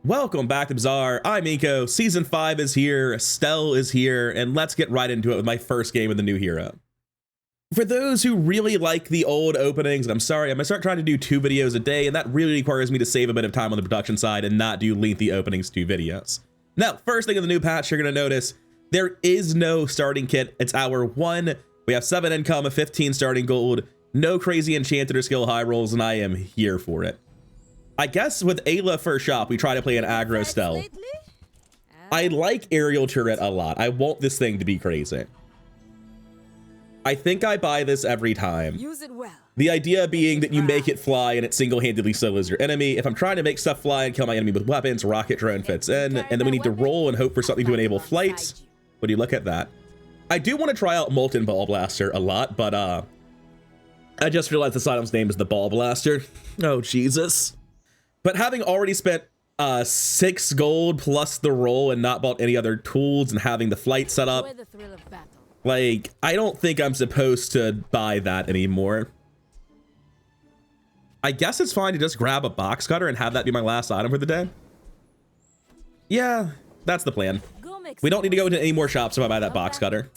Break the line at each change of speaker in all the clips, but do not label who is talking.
Welcome back to Bazaar. I'm Nico. Season 5 is here, Stelle is here, and let's get right into it with my first game with the new hero. For those who really like the old openings, and I'm sorry, I'm gonna start trying to do 2 videos a day, and that really requires me to save a bit of time on the production side and not do lengthy openings 2 videos. Now, first thing in the new patch, you're gonna notice there is no starting kit. It's hour 1. We have 7 income, a 15 starting gold, no crazy enchanted or skill high rolls, and I am here for it. I guess with Ayla first shop, we try to play an aggro Stelle. I like aerial turret a lot. I want this thing to be crazy. I think I buy this every time.
Use it well.
The idea being that you make it fly and it single-handedly solos your enemy. If I'm trying to make stuff fly and kill my enemy with weapons, rocket drone fits in, and then we need to roll and hope for something to enable flight. Would you look at that? I do want to try out Molten Ball Blaster a lot, but I just realized this item's name is the Ball Blaster. Oh, Jesus. But having already spent 6 gold plus the roll and not bought any other tools and having the flight set up, like, I don't think I'm supposed to buy that anymore. I guess it's fine to just grab a box cutter and have that be my last item for the day. Yeah, that's the plan. We don't need to go into any more shops if I buy that box cutter.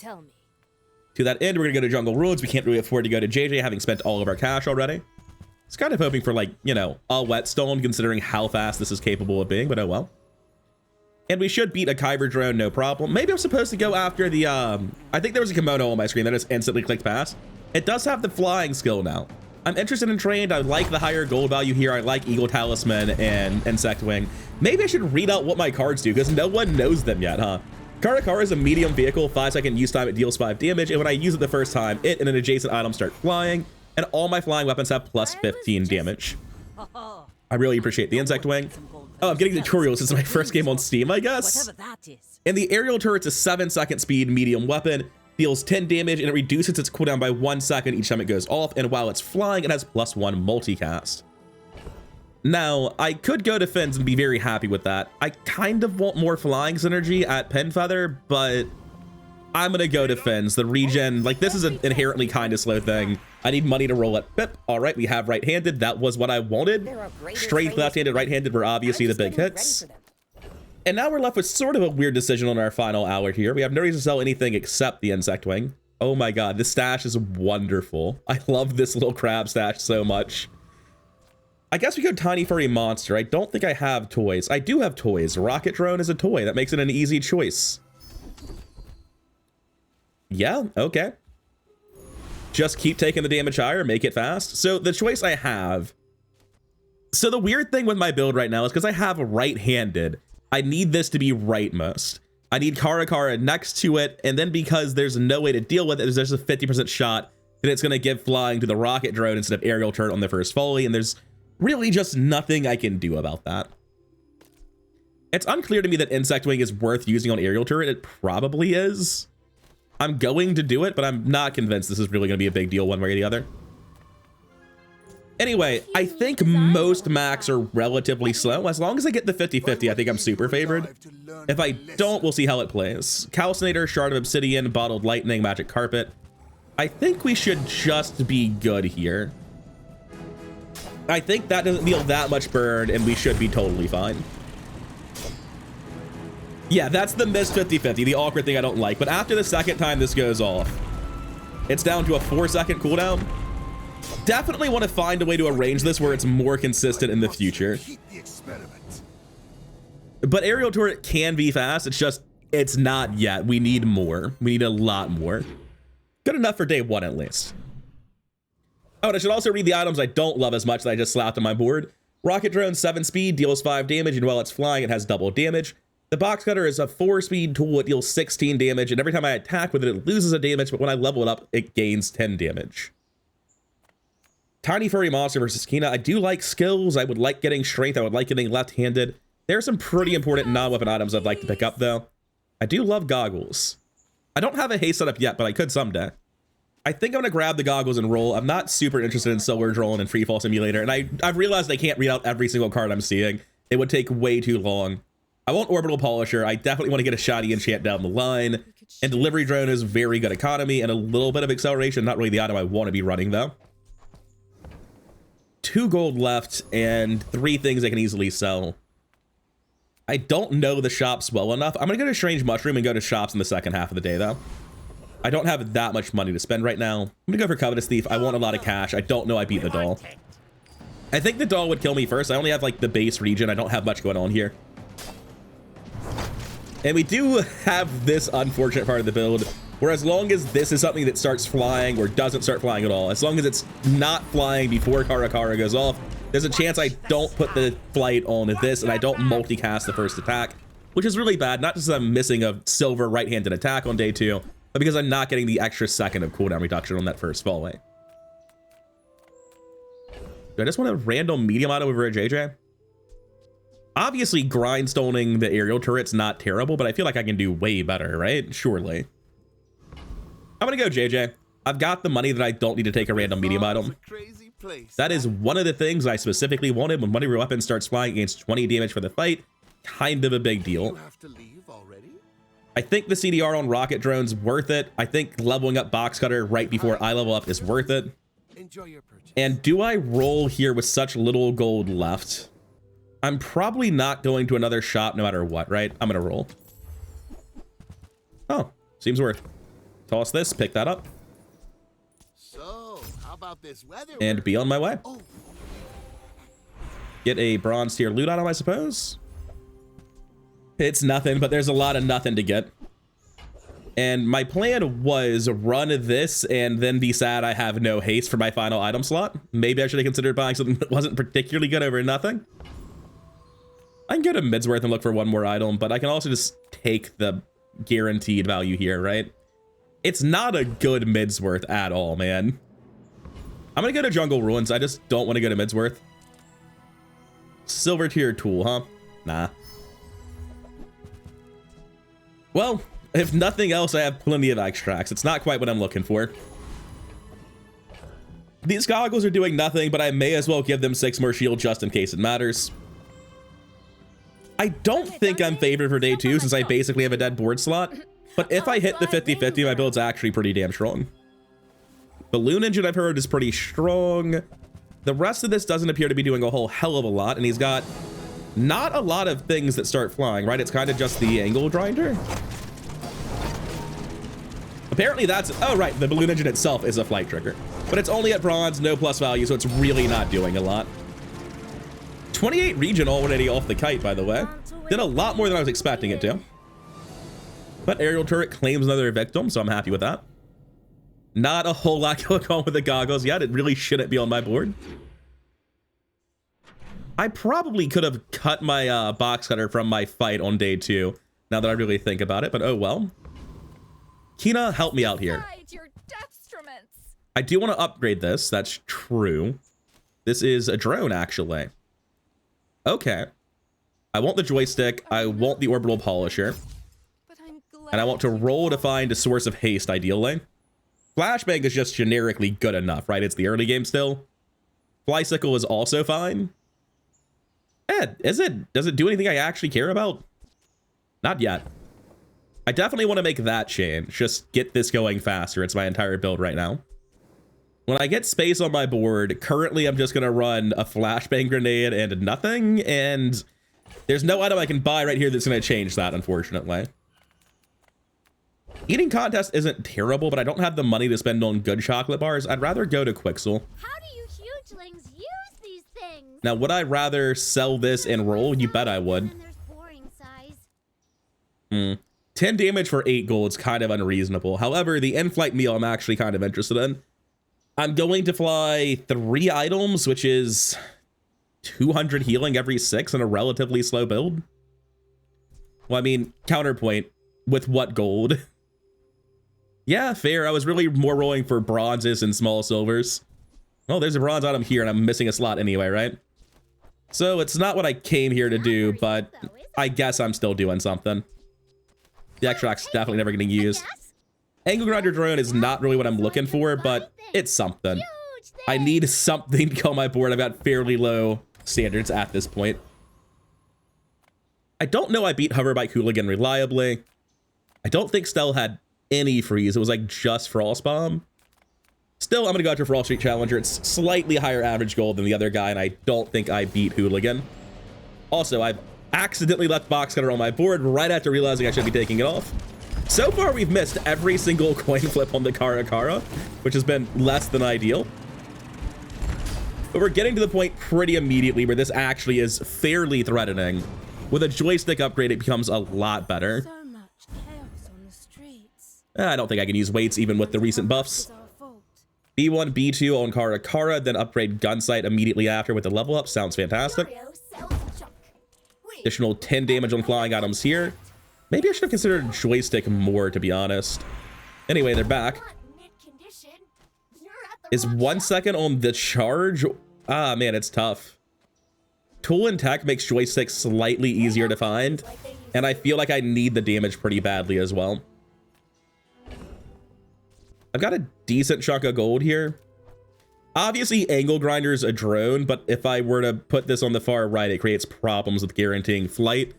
To that end, we're gonna go to Jungle Ruins. We can't really afford to go to JJ, having spent all of our cash already. It's kind of hoping for, like, you know, a whetstone considering how fast this is capable of being, but oh well. And we should beat a Kyber drone, no problem. Maybe I'm supposed to go after the, I think there was a kimono on my screen that just instantly clicked past. It does have the flying skill now. I'm interested in trained. I like the higher gold value here. I like Eagle Talisman and Insect Wing. Maybe I should read out what my cards do because no one knows them yet, huh? Karakara is a medium vehicle, 5-second use time, it deals 5 damage, and when I use it the first time, it and an adjacent item start flying. And all my flying weapons have plus 15 damage. I really appreciate the Insect Wing. Oh, I'm getting tutorials. This is my first game on Steam, I guess. And the aerial turret's a 7-second speed medium weapon, deals 10 damage, and it reduces its cooldown by 1 second each time it goes off. And while it's flying, it has +1 multicast. Now, I could go to Fins and be very happy with that. I kind of want more flying synergy at Pinfeather, but I'm gonna go to Fins. The regen, like, this is an inherently kind of slow thing. I need money to roll at Pip. All right, we have right-handed. That was what I wanted. Straight left-handed, right-handed were obviously the big hits. And now we're left with sort of a weird decision on our final hour here. We have no reason to sell anything except the Insect Wing. Oh my god, this stash is wonderful. I love this little crab stash so much. I guess we go Tiny Furry Monster. I don't think I have toys. I do have toys. Rocket Drone is a toy. That makes it an easy choice. Yeah, okay. Just keep taking the damage higher, make it fast. So the choice I have. So the weird thing with my build right now is because I have right-handed, I need this to be rightmost. I need Karakara next to it, and then because there's no way to deal with it, there's a 50% shot that it's going to give flying to the rocket drone instead of aerial turret on the first volley, and there's really just nothing I can do about that. It's unclear to me that Insect Wing is worth using on aerial turret. It probably is. I'm going to do it, but I'm not convinced this is really going to be a big deal one way or the other. Anyway, I think most max are relatively slow. As long as I get the 50-50, I think I'm super favored. If I don't, we'll see how it plays. Calcinator, Shard of Obsidian, Bottled Lightning, Magic Carpet. I think we should just be good here. I think that doesn't deal that much burn, and we should be totally fine. Yeah, that's the missed 50-50, the awkward thing I don't like. But after the second time this goes off, it's down to a 4-second cooldown. Definitely want to find a way to arrange this where it's more consistent in the future. But aerial turret can be fast. It's just, it's not yet. We need more. We need a lot more. Good enough for day 1 at least. Oh, and I should also read the items I don't love as much that I just slapped on my board. Rocket Drone, 7 speed, deals 5 damage, and while it's flying, it has double damage. The box cutter is a 4-speed tool. It deals 16 damage, and every time I attack with it, it loses a damage, but when I level it up, it gains 10 damage. Tiny Furry Monster versus Kina. I do like skills. I would like getting strength. I would like getting left-handed. There are some pretty important non-weapon items I'd like to pick up, though. I do love goggles. I don't have a haste setup yet, but I could someday. I think I'm going to grab the goggles and roll. I'm not super interested in Silver Drone and Freefall Simulator, and I've realized I can't read out every single card I'm seeing. It would take way too long. I want Orbital Polisher. I definitely want to get a shoddy enchant down the line. And Delivery Drone is very good economy and a little bit of acceleration. Not really the item I want to be running, though. 2 gold left and 3 things I can easily sell. I don't know the shops well enough. I'm gonna go to Strange Mushroom and go to shops in the second half of the day, though. I don't have that much money to spend right now. I'm gonna go for Covetous Thief. I want a lot of cash. I don't know I beat the doll. I think the doll would kill me first. I only have like the base region. I don't have much going on here. And we do have this unfortunate part of the build where as long as this is something that starts flying or doesn't start flying at all, as long as it's not flying before Karakara goes off, there's a chance I don't put the flight on this and I don't multicast the first attack, which is really bad. Not just because I'm missing a silver right-handed attack on day 2, but because I'm not getting the extra second of cooldown reduction on that first fallaway. Do I just want a random medium auto over a JJ? Obviously, grindstoning the aerial turret's not terrible, but I feel like I can do way better, right? Surely. I'm gonna go JJ. I've got the money that I don't need to take a random medium item. That is one of the things I specifically wanted when one of your weapons starts flying against 20 damage for the fight. Kind of a big deal. I think the CDR on rocket drone's worth it. I think leveling up box cutter right before I level up is worth it.
Enjoy your purchase.
And do I roll here with such little gold left? I'm probably not going to another shop no matter what, right? I'm gonna roll. Oh, seems worth. Toss this, pick that up.
So, how about this weather?
And be on my way.
Oh.
Get a bronze tier loot item, I suppose. It's nothing, but there's a lot of nothing to get. And my plan was run this and then be sad I have no haste for my final item slot. Maybe I should have considered buying something that wasn't particularly good over nothing. I can go to Midsworth and look for one more item, but I can also just take the guaranteed value here, right? It's not a good Midsworth at all, man. I'm gonna go to Jungle Ruins. I just don't want to go to Midsworth. Silver tier tool, huh? Nah. Well, if nothing else, I have plenty of extracts. It's not quite what I'm looking for. These goggles are doing nothing, but I may as well give them 6 more shield just in case it matters. I don't think I'm favored for day 2 since I basically have a dead board slot. But if I hit the 50-50, my build's actually pretty damn strong. Balloon Engine, I've heard, is pretty strong. The rest of this doesn't appear to be doing a whole hell of a lot, and he's got not a lot of things that start flying, right? It's kind of just the angle grinder. Apparently that's, oh right, the Balloon Engine itself is a flight trigger. But it's only at bronze, no plus value, so it's really not doing a lot. 28 region already off the kite, by the way. Did a lot more than I was expecting it to. But aerial turret claims another victim, so I'm happy with that. Not a whole lot going on with the goggles yet. It really shouldn't be on my board. I probably could have cut my box cutter from my fight on day 2, now that I really think about it, but oh well. Kina, help me out here. I do want to upgrade this. That's true. This is a drone, actually. Okay. I want the joystick. I want the orbital polisher. And I want to roll to find a source of haste, ideally. Flashbang is just generically good enough, right? It's the early game still. Flysicle is also fine. Does it do anything I actually care about? Not yet. I definitely want to make that change. Just get this going faster. It's my entire build right now. When I get space on my board, currently I'm just going to run a flashbang grenade and nothing. And there's no item I can buy right here that's going to change that, unfortunately. Eating contest isn't terrible, but I don't have the money to spend on good chocolate bars. I'd rather go to Quixel.
How do you hugelings use these things?
Now, would I rather sell this and roll? You bet I would. 10 damage for 8 gold is kind of unreasonable. However, the in-flight meal I'm actually kind of interested in. I'm going to fly 3 items, which is 200 healing every 6 in a relatively slow build. Well, I mean, counterpoint, with what gold? Yeah, fair. I was really more rolling for bronzes and small silvers. Oh, there's a bronze item here, and I'm missing a slot anyway, right? So it's not what I came here to do, but I guess I'm still doing something. The extract's definitely never getting used. Angle grinder drone is not really what I'm looking for, but it's something. I need something to go on my board. I've got fairly low standards at this point. I don't know I beat Hoverbike Hooligan reliably. I don't think Stelle had any freeze. It was like just Frost Bomb. Still, I'm gonna go after Frost Street Challenger. It's slightly higher average gold than the other guy, and I don't think I beat Hooligan. Also, I've Accidentally left box cutter on my board right after realizing I should be taking it off. So far, we've missed every single coin flip on the Kara, which has been less than ideal. But we're getting to the point pretty immediately where this actually is fairly threatening. With a joystick upgrade, it becomes a lot better.
So much chaos on the streets.
I don't think I can use weights even with the recent buffs. B1, B2 on Kara, then upgrade Gunsight immediately after with the level up. Sounds fantastic. Additional 10 damage on flying items here. Maybe I should have considered joystick more, to be honest. Anyway, they're back. Is 1 second on the charge? Ah, man, it's tough. Tool and tech makes joystick slightly easier to find, and I feel like I need the damage pretty badly as well. I've got a decent chunk of gold here. Obviously, Angle Grinder's a drone, but if I were to put this on the far right, it creates problems with guaranteeing flight.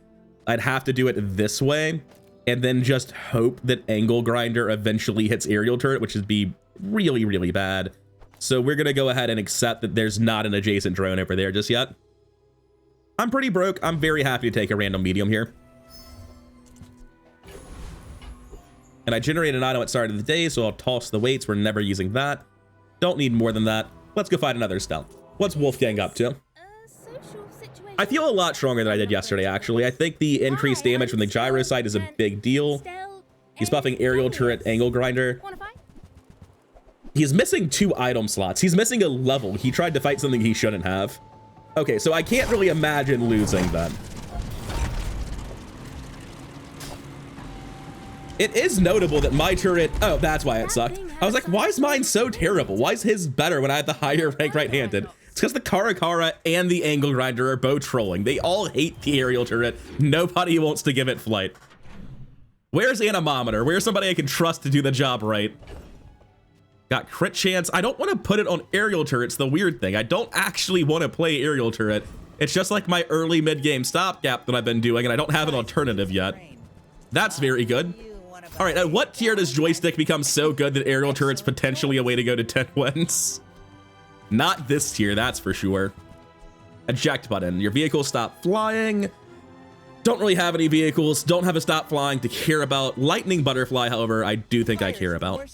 I'd have to do it this way, and then just hope that Angle Grinder eventually hits aerial turret, which would be really, really bad. So we're going to go ahead and accept that there's not an adjacent drone over there just yet. I'm pretty broke. I'm very happy to take a random medium here. And I generated an item at the start of the day, so I'll toss the weights. We're never using that. Don't need more than that. Let's go find another Stelle. What's Wolfgang up to? I feel a lot stronger than I did yesterday, actually. I think the increased damage from the gyro side is a big deal. He's buffing aerial turret, Angle Grinder. He's missing 2 item slots. He's missing a level. He tried to fight something he shouldn't have. Okay, so I can't really imagine losing then. It is notable that my turret... Oh, that's why it sucked. I was like, why is mine so terrible? Why is his better when I have the higher rank right-handed? It's because the Kara and the Angle Grinder are both trolling. They all hate the aerial turret. Nobody wants to give it flight. Where's Anemometer? Where's somebody I can trust to do the job right? Got crit chance. I don't want to put it on aerial turrets. The weird thing. I don't actually want to play aerial turret. It's just like my early mid-game stopgap that I've been doing, and I don't have an alternative yet. That's very good. All right, at what tier does joystick become so good that aerial turret's potentially a way to go to 10 wins? Not this tier, that's for sure. Eject button. Your vehicle stop flying. Don't really have any vehicles. Don't have a stop flying to care about. Lightning butterfly, however, I do think I care about.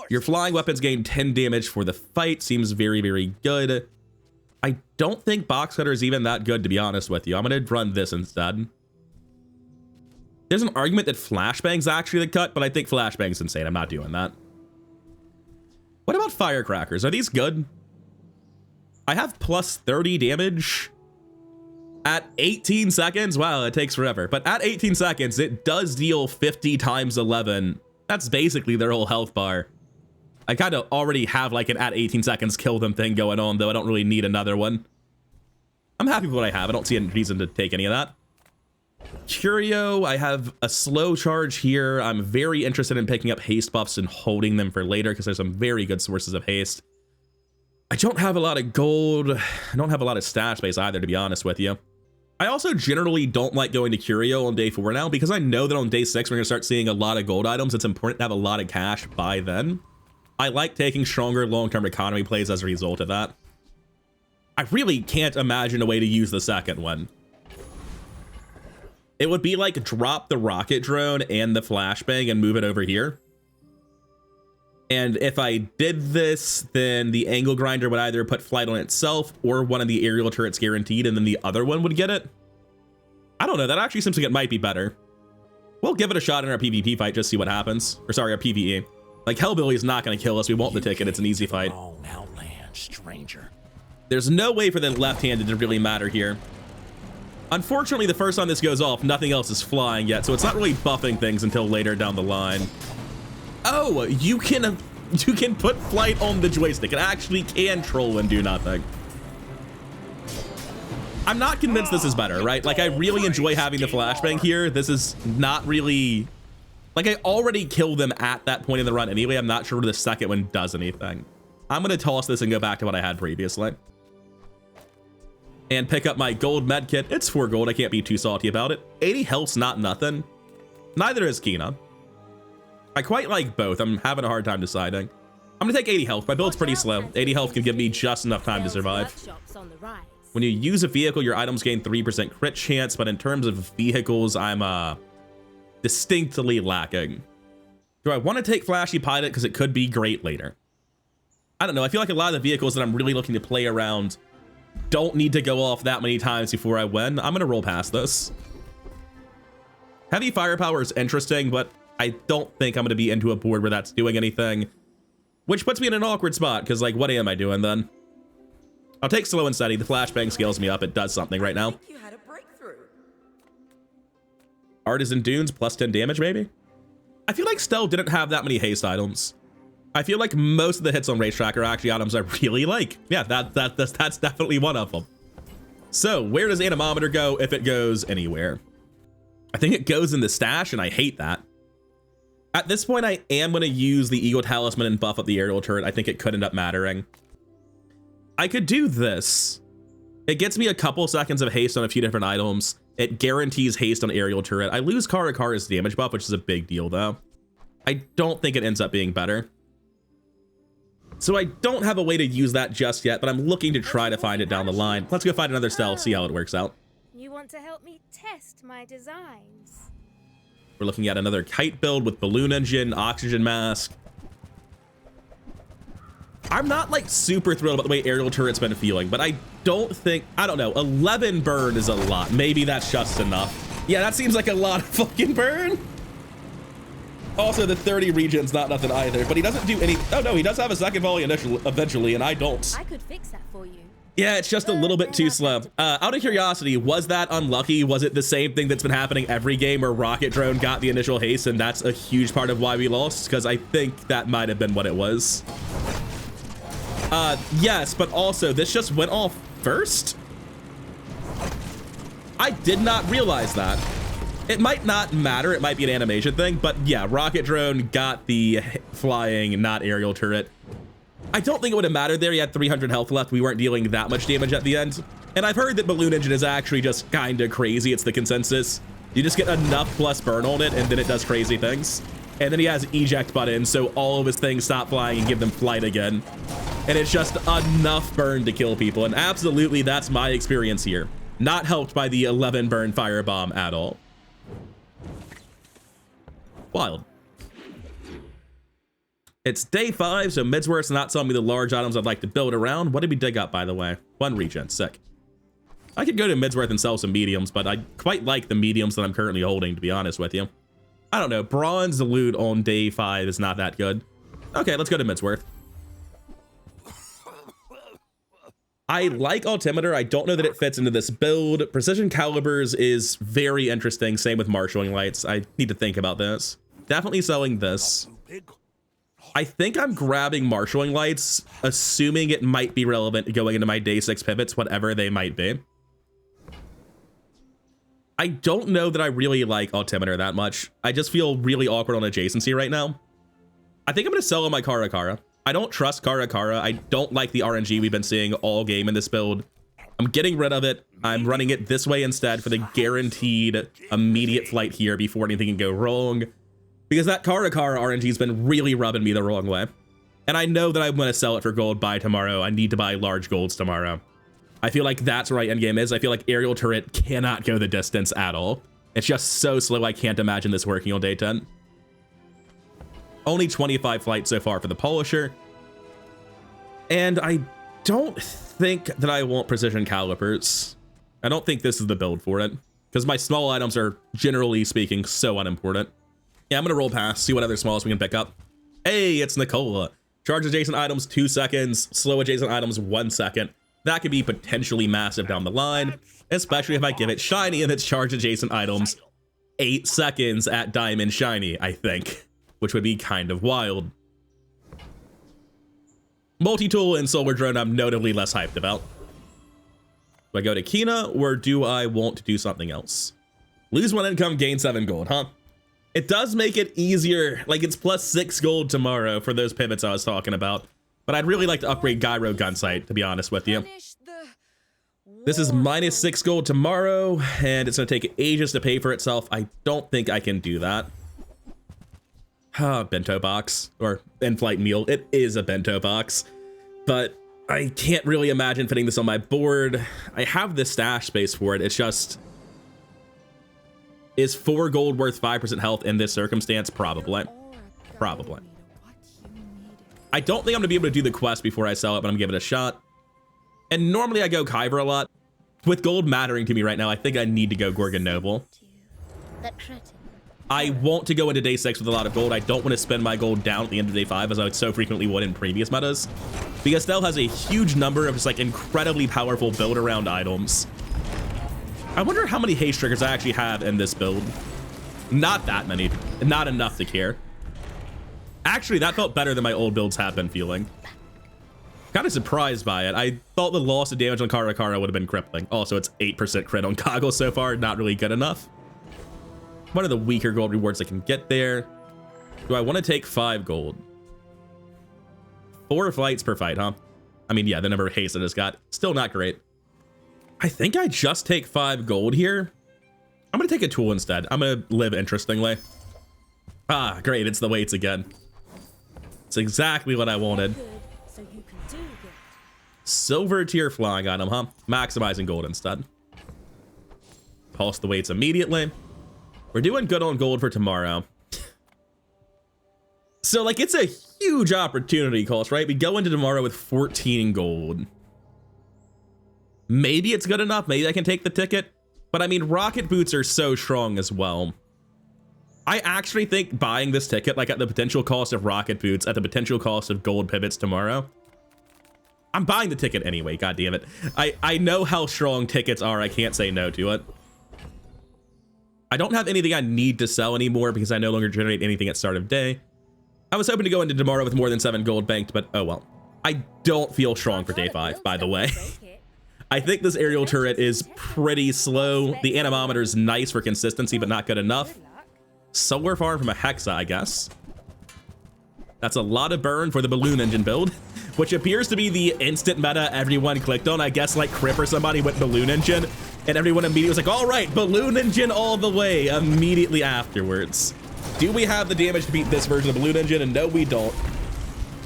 Your flying weapons gain 10 damage for the fight. Seems very, very good. I don't think box cutter is even that good, to be honest with you. I'm going to run this instead. There's an argument that flashbang's actually the cut, but I think flashbang's insane. I'm not doing that. What about firecrackers? Are these good? I have plus 30 damage at 18 seconds. Wow, it takes forever. But at 18 seconds, it does deal 50 times 11. That's basically their whole health bar. I kind of already have like an at 18 seconds kill them thing going on, though I don't really need another one. I'm happy with what I have. I don't see any reason to take any of that. Curio, I have a slow charge here. I'm very interested in picking up haste buffs and holding them for later because there's some very good sources of haste. I don't have a lot of gold. I don't have a lot of stash space either, to be honest with you. I also generally don't like going to Curio on day 4 now because I know that on day 6 we're going to start seeing a lot of gold items. It's important to have a lot of cash by then. I like taking stronger long-term economy plays as a result of that. I really can't imagine a way to use the second one. It would be like drop the rocket drone and the flashbang and move it over here. And if I did this, then the angle grinder would either put flight on itself or one of the aerial turrets guaranteed, and then the other one would get it. I don't know. That actually seems like it might be better. We'll give it a shot in our PvP fight, just see what happens. Or sorry, our PvE. Like Hellbilly is not going to kill us. We want the ticket. It's an easy fight.
Outland stranger.
There's no way for the left-handed to really matter here. Unfortunately, the first time this goes off, nothing else is flying yet, so it's not really buffing things until later down the line. Oh, you can put flight on the joystick. It actually can troll and do nothing. I'm not convinced this is better, right? Like, I really enjoy having the flashbang here. This is not really... Like, I already killed them at that point in the run anyway. I'm not sure the second one does anything. I'm going to toss this and go back to what I had previously. And pick up my gold med kit. It's 4 gold. I can't be too salty about it. 80 health's not nothing. Neither is Kina. I quite like both. I'm having a hard time deciding. I'm going to take 80 health. My build's pretty slow. 80 health can give me just enough time to survive. When you use a vehicle, your items gain 3% crit chance, but in terms of vehicles, I'm distinctly lacking. Do I want to take Flashy Pilot because it could be great later? I don't know. I feel like a lot of the vehicles that I'm really looking to play around don't need to go off that many times before I win. I'm going to roll past this. Heavy Firepower is interesting, but I don't think I'm going to be into a board where that's doing anything, which puts me in an awkward spot because, like, what am I doing then? I'll take Slow and Steady. The Flashbang scales me up. It does something right now.
You had a breakthrough.
Artisan Dunes, plus 10 damage, maybe? I feel like Stelle didn't have that many haste items. I feel like most of the hits on Racetrack are actually items I really like. Yeah, that's definitely one of them. So where does Anemometer go if it goes anywhere? I think it goes in the stash, and I hate that. At this point, I am going to use the Eagle Talisman and buff up the aerial turret. I think it could end up mattering. I could do this. It gets me a couple seconds of haste on a few different items. It guarantees haste on aerial turret. I lose Karakara's damage buff, which is a big deal, though. I don't think it ends up being better. So I don't have a way to use that just yet, but I'm looking to try to find it down the line. Let's go find another Stelle, see how it works out.
You want to help me test my designs?
We're looking at another kite build with balloon engine, oxygen mask. I'm not like super thrilled about the way aerial turret's been feeling, but I don't know, 11 burn is a lot. Maybe that's just enough. Yeah, that seems like a lot of fucking burn. Also, the 30 regen's not nothing either, but he doesn't do any. Oh no, he does have a second volley eventually, and I don't.
I could fix that for you.
Yeah, it's just a little bit too slow. Out of curiosity, was that unlucky? Was it the same thing that's been happening every game where Rocket Drone got the initial haste, and that's a huge part of why we lost? Because I think that might have been what it was. Yes, but also this just went off first. I did not realize that. It might not matter. It might be an animation thing, but yeah, Rocket Drone got the flying, not aerial turret. I don't think it would have mattered there. He had 300 health left. We weren't dealing that much damage at the end. And I've heard that Balloon Engine is actually just kind of crazy. It's the consensus. You just get enough plus burn on it, and then it does crazy things. And then he has eject button, so all of his things stop flying and give them flight again. And it's just enough burn to kill people. And absolutely, that's my experience here. Not helped by the 11 burn firebomb at all. Wild. It's day 5, so Midsworth's not telling me the large items I'd like to build around. What did we dig up, by the way? 1 regen, sick. I could go to Midsworth and sell some mediums, but I quite like the mediums that I'm currently holding, to be honest with you. I don't know, bronze loot on day 5 is not that good. Okay, let's go to Midsworth. I like Altimeter. I don't know that it fits into this build. Precision Calibers is very interesting. Same with Marshalling Lights. I need to think about this. Definitely selling this. I think I'm grabbing Marshalling Lights, assuming it might be relevant going into my day 6 pivots, whatever they might be. I don't know that I really like Altimeter that much. I just feel really awkward on adjacency right now. I think I'm going to sell on my Karakara. I don't trust Karakara. I don't like the RNG we've been seeing all game in this build. I'm getting rid of it. I'm running it this way instead for the guaranteed immediate flight here before anything can go wrong. Because that Karakara RNG has been really rubbing me the wrong way. And I know that I'm going to sell it for gold by tomorrow. I need to buy large golds tomorrow. I feel like that's where my endgame is. I feel like aerial turret cannot go the distance at all. It's just so slow, I can't imagine this working on day 10. Only 25 flights so far for the Polisher. And I don't think that I want precision calipers. I don't think this is the build for it, because my small items are, generally speaking, so unimportant. Yeah, I'm going to roll past, see what other smalls we can pick up. Hey, it's Ni-Kola. Charge adjacent items 2 seconds, slow adjacent items 1 second. That could be potentially massive down the line, especially if I give it shiny and its charge adjacent items 8 seconds at diamond shiny, I think, which would be kind of wild. Multi-tool and solar drone I'm notably less hyped about. Do I go to Kina, or do I want to do something else? Lose 1 income, gain 7 gold, huh? It does make it easier, like it's plus 6 gold tomorrow for those pivots I was talking about. But I'd really like to upgrade Gyro Gunsight, to be honest with you. This is minus 6 gold tomorrow, and it's gonna take ages to pay for itself. I don't think I can do that. Bento box, or in-flight meal. It is a bento box, but I can't really imagine fitting this on my board. I have the stash space for it. It's just, is 4 gold worth 5% health in this circumstance? Probably. Probably. I don't think I'm gonna be able to do the quest before I sell it, but I'm gonna give it a shot. And normally I go Kyber a lot. With gold mattering to me right now, I think I need to go Gorgon Noble. I want to go into day 6 with a lot of gold. I don't want to spend my gold down at the end of day 5 as I so frequently would in previous metas. Because Stelle has a huge number of just like incredibly powerful build around items. I wonder how many haste triggers I actually have in this build. Not that many. Not enough to care. Actually, that felt better than my old builds have been feeling. Kind of surprised by it. I thought the loss of damage on Karakara would have been crippling. Also, it's 8% crit on Goggle so far. Not really good enough. One of the weaker gold rewards I can get there. Do I want to take 5 gold? 4 fights per fight, huh? I mean, yeah, the number of haste I just got. Still not great. I think I just take 5 gold here. I'm going to take a tool instead. I'm going to live interestingly. Ah, great. It's the weights again. It's exactly what I wanted. Silver tier flying item, huh? Maximizing gold instead. Toss the weights immediately. We're doing good on gold for tomorrow. So, like, it's a huge opportunity cost, right? We go into tomorrow with 14 gold. Maybe it's good enough. Maybe I can take the ticket. But, I mean, rocket boots are so strong as well. I actually think buying this ticket, like, at the potential cost of rocket boots, at the potential cost of gold pivots tomorrow, I'm buying the ticket anyway, god damn it. I know how strong tickets are. I can't say no to it. I don't have anything I need to sell anymore because I no longer generate anything at start of day. I was hoping to go into tomorrow with more than 7 gold banked, but oh well. I don't feel strong for day 5, by the way. I think this aerial turret is pretty slow. The anemometer is nice for consistency, but not good enough. Solar farm from a Hexa, I guess. That's a lot of burn for the balloon engine build, which appears to be the instant meta everyone clicked on. I guess like Crip or somebody went balloon engine, and everyone immediately was like, all right, balloon engine all the way immediately afterwards. Do we have the damage to beat this version of balloon engine? And no, we don't.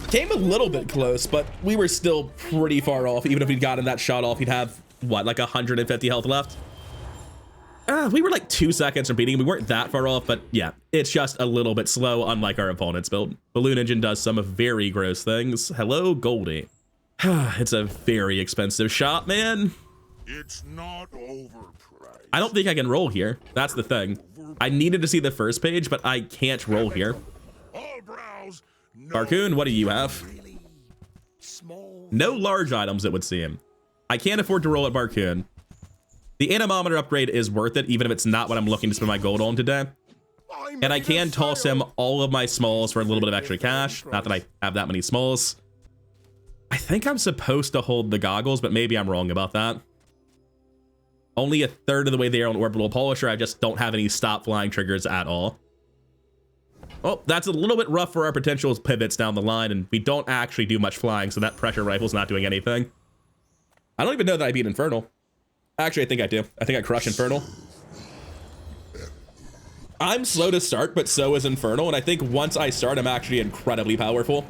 Came a little bit close, but we were still pretty far off. Even if we'd gotten that shot off, he'd have, what, like 150 health left? We were like 2 seconds from beating him. We weren't that far off, but yeah, it's just a little bit slow, unlike our opponent's build. Balloon engine does some very gross things. Hello, Goldie. It's a very expensive shot, man.
It's not overpriced.
I don't think I can roll here. That's the thing. I needed to see the first page, but I can't roll here.
All browse.
Barcoon, what do you have? No large items, it would seem. I can't afford to roll at Barcoon. The anemometer upgrade is worth it, even if it's not what I'm looking to spend my gold on today. And I can toss him all of my smalls for a little bit of extra cash. Not that I have that many smalls. I think I'm supposed to hold the goggles, but maybe I'm wrong about that. Only a third of the way there on Orbital Polisher. I just don't have any stop flying triggers at all. Oh, that's a little bit rough for our potential pivots down the line, and we don't actually do much flying, so that pressure rifle's not doing anything. I don't even know that I beat Infernal. Actually, I think I do. I think I crush Infernal. I'm slow to start, but so is Infernal, and I think once I start, I'm actually incredibly powerful.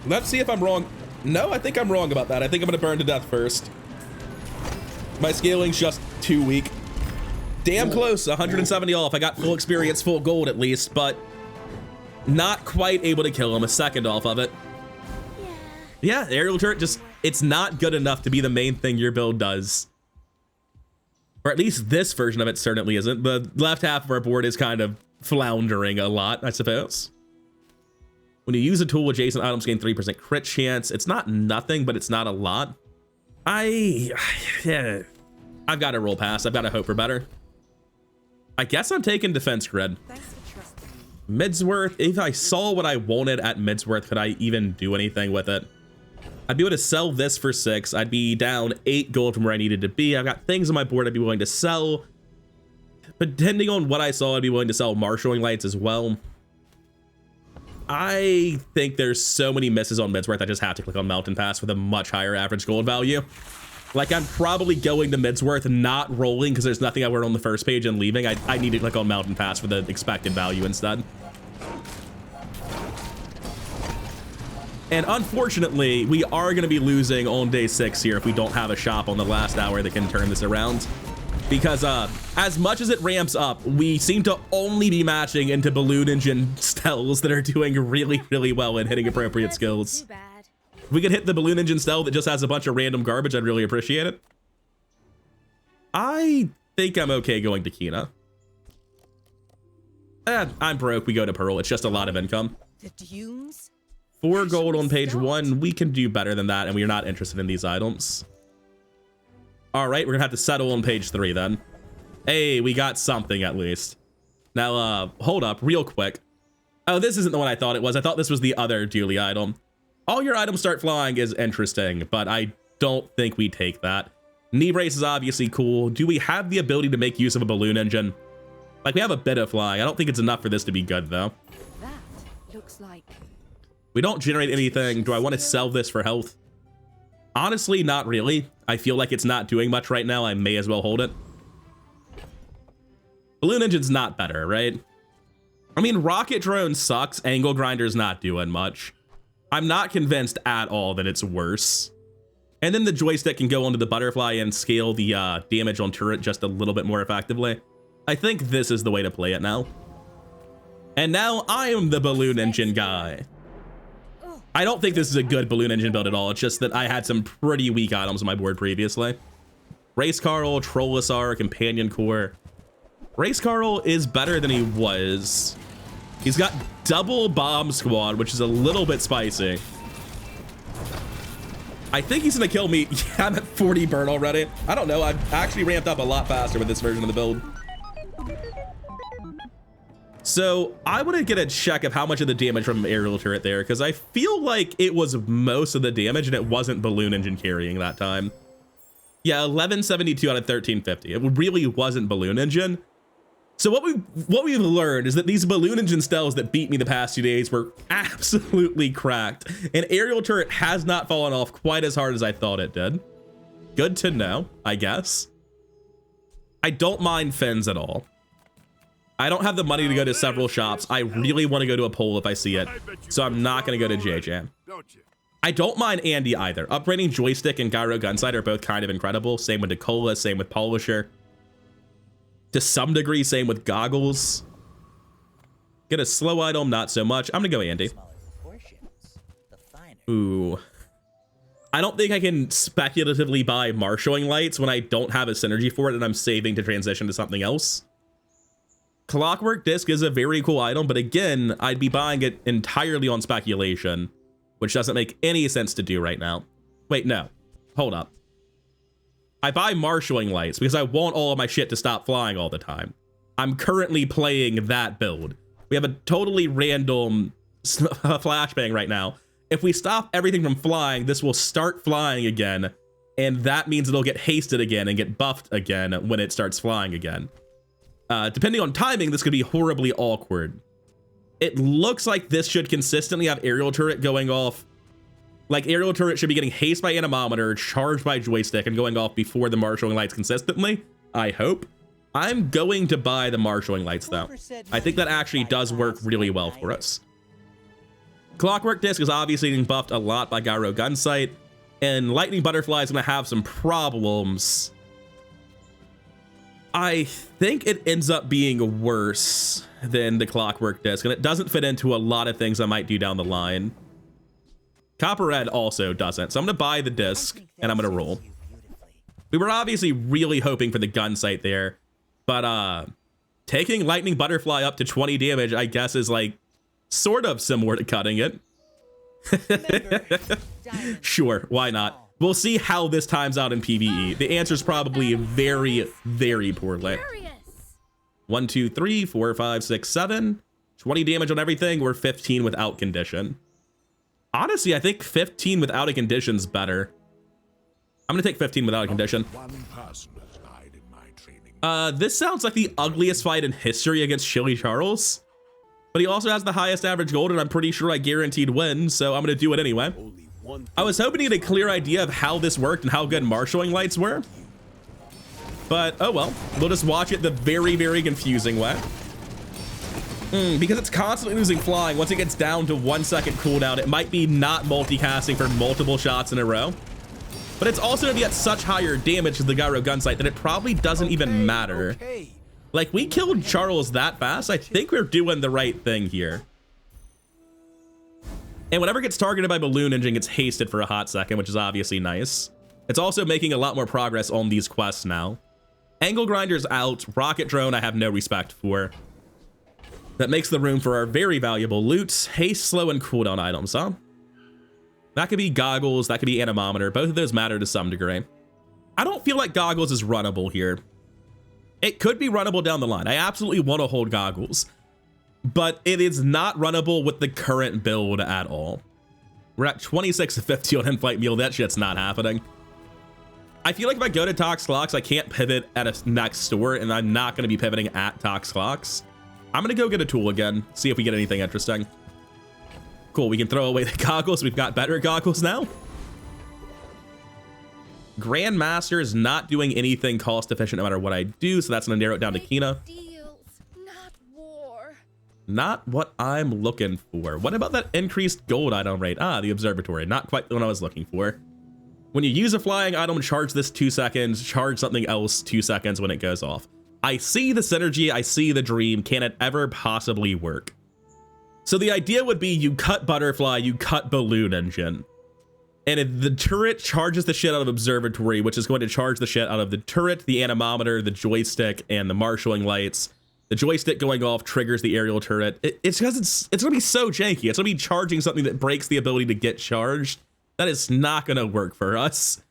Let's see if I'm wrong. No, I think I'm wrong about that. I think I'm gonna burn to death first. My scaling's just too weak. Damn close, 170 off. I got full experience, full gold at least, but not quite able to kill him. A second off of it. Yeah, aerial turret just, it's not good enough to be the main thing your build does. Or at least this version of it certainly isn't. The left half of our board is kind of floundering a lot, I suppose. When you use a tool, adjacent items gain 3% crit chance. It's not nothing, but it's not a lot. Yeah, I've got to roll past. I've got to hope for better. I guess I'm taking defense grid. Midsworth, if I saw what I wanted at Midsworth, could I even do anything with it? I'd be able to sell this for 6. I'd be down 8 gold from where I needed to be. I've got things on my board I'd be willing to sell. But depending on what I saw, I'd be willing to sell marshalling lights as well. I think there's so many misses on Midsworth, I just have to click on Mountain Pass with a much higher average gold value. Like, I'm probably going to Midsworth, not rolling because there's nothing I learned on the first page and leaving. I need to click on Mountain Pass for the expected value instead. And unfortunately, we are going to be losing on day 6 here if we don't have a shop on the last hour that can turn this around. Because as much as it ramps up, we seem to only be matching into balloon engine Stells that are doing really, really well and hitting appropriate skills. If we could hit the balloon engine Stelle that just has a bunch of random garbage, I'd really appreciate it. I think I'm okay going to Kina. I'm broke. We go to Pearl. It's just a lot of income.
The dunes?
4 gold on page 1. We can do better than that, and we are not interested in these items. All right, we're gonna have to settle on page 3 then. Hey, we got something at least. Now, hold up real quick. Oh, this isn't the one I thought it was. I thought this was the other dually item. All your items start flying is interesting, but I don't think we take that. Knee brace is obviously cool. Do we have the ability to make use of a balloon engine? Like, we have a bit of flying. I don't think it's enough for this to be good, though.
That looks like...
We don't generate anything. Do I want to sell this for health? Honestly, not really. I feel like it's not doing much right now. I may as well hold it. Balloon engine's not better, right? I mean, rocket drone sucks. Angle grinder's not doing much. I'm not convinced at all that it's worse. And then the joystick can go onto the butterfly and scale the damage on turret just a little bit more effectively. I think this is the way to play it now. And now I am the balloon engine guy. I don't think this is a good balloon engine build at all. It's just that I had some pretty weak items on my board previously. Race Carl, Trollosaur, Companion Core. Race Carl is better than he was. He's got double bomb squad, which is a little bit spicy. I think he's gonna kill me. Yeah, I'm at 40 burn already. I don't know. I've actually ramped up a lot faster with this version of the build. So I want to get a check of how much of the damage from aerial turret there, because I feel like it was most of the damage and it wasn't balloon engine carrying that time. Yeah, 1172 out of 1350. It really wasn't balloon engine. So what we've learned is that these balloon engine Stells that beat me the past 2 days were absolutely cracked, and aerial turret has not fallen off quite as hard as I thought it did. Good to know, I guess. I don't mind fins at all. I don't have the money to go to several shops. I really want to go to a poll if I see it, so I'm not going to go to JJ. I don't mind Andy either. Upgrading joystick and gyro gunsight are both kind of incredible. Same with Ni-Kola, same with Polisher. To some degree, same with goggles. Get a slow item, not so much. I'm gonna go Andy. Ooh. I don't think I can speculatively buy marshalling lights when I don't have a synergy for it and I'm saving to transition to something else. Clockwork disc is a very cool item, but again, I'd be buying it entirely on speculation, which doesn't make any sense to do right now. Wait, no. Hold up. I buy marshalling lights because I want all of my shit to stop flying all the time. I'm currently playing that build. We have a totally random flashbang right now. If we stop everything from flying, this will start flying again, and that means it'll get hasted again and get buffed again when it starts flying again. Depending on timing, this could be horribly awkward. It looks like this should consistently have aerial turret going off. Like, aerial turret should be getting haste by anemometer, charged by joystick, and going off before the marshalling lights consistently. I hope. I'm going to buy the marshalling lights, though. I think that actually does work really well for us. Clockwork disc is obviously getting buffed a lot by gyro gunsight, and lightning butterfly is going to have some problems. I think it ends up being worse than the clockwork disc, and it doesn't fit into a lot of things I might do down the line. Copper red also doesn't, so I'm gonna buy the disc and I'm gonna roll. We were obviously really hoping for the gun sight there, but taking lightning butterfly up to 20 damage, I guess, is like sort of similar to cutting it. Sure, why not? We'll see how this times out in PvE. The answer is probably very, very poorly. 1, 2, 3, 4, 5, 6, 7. 20 damage on everything. We're 15 without condition. Honestly, I think 15 without a condition's better. I'm gonna take 15 without a condition. This sounds like the ugliest fight in history against Chili Charles. But he also has the highest average gold, and I'm pretty sure I guaranteed win, so I'm gonna do it anyway. I was hoping to get a clear idea of how this worked and how good marshalling lights were. But, oh well. We'll just watch it the very, very confusing way. Because it's constantly losing flying. Once it gets down to 1 second cooldown, it might be not multicasting for multiple shots in a row. But it's also going to be at such higher damage to the gyro gun sight that it probably doesn't even matter. Like, we killed Charles that fast. I think we're doing the right thing here. And whatever gets targeted by Balloon Engine gets hasted for a hot second, which is obviously nice. It's also making a lot more progress on these quests now. Angle Grinder's out. Rocket Drone I have no respect for. That makes the room for our very valuable loot. Haste, slow, and cooldown items, huh? That could be Goggles, that could be Anemometer. Both of those matter to some degree. I don't feel like Goggles is runnable here. It could be runnable down the line. I absolutely want to hold Goggles. But it is not runnable with the current build at all. We're at 2650 on in-flight meal. That shit's not happening. I feel like if I go to Tox Clocks, I can't pivot at a next store, and I'm not going to be pivoting at Tox Clocks. I'm going to go get a tool again, see if we get anything interesting. Cool, we can throw away the goggles. We've got better goggles now. Grandmaster is not doing anything cost efficient no matter what I do, so that's going to narrow it down to Kina. Not what I'm looking for. What about that increased gold item rate? Ah, the observatory. Not quite the one I was looking for. When you use a flying item, charge this 2 seconds, charge something else 2 seconds when it goes off. I see the synergy, I see the dream. Can it ever possibly work? So the idea would be you cut Butterfly, you cut Balloon Engine. And if the turret charges the shit out of Observatory, which is going to charge the shit out of the turret, the anemometer, the joystick, and the marshalling lights. The joystick going off triggers the aerial turret. It's because it's going to be so janky. It's going to be charging something that breaks the ability to get charged. That is not going to work for us.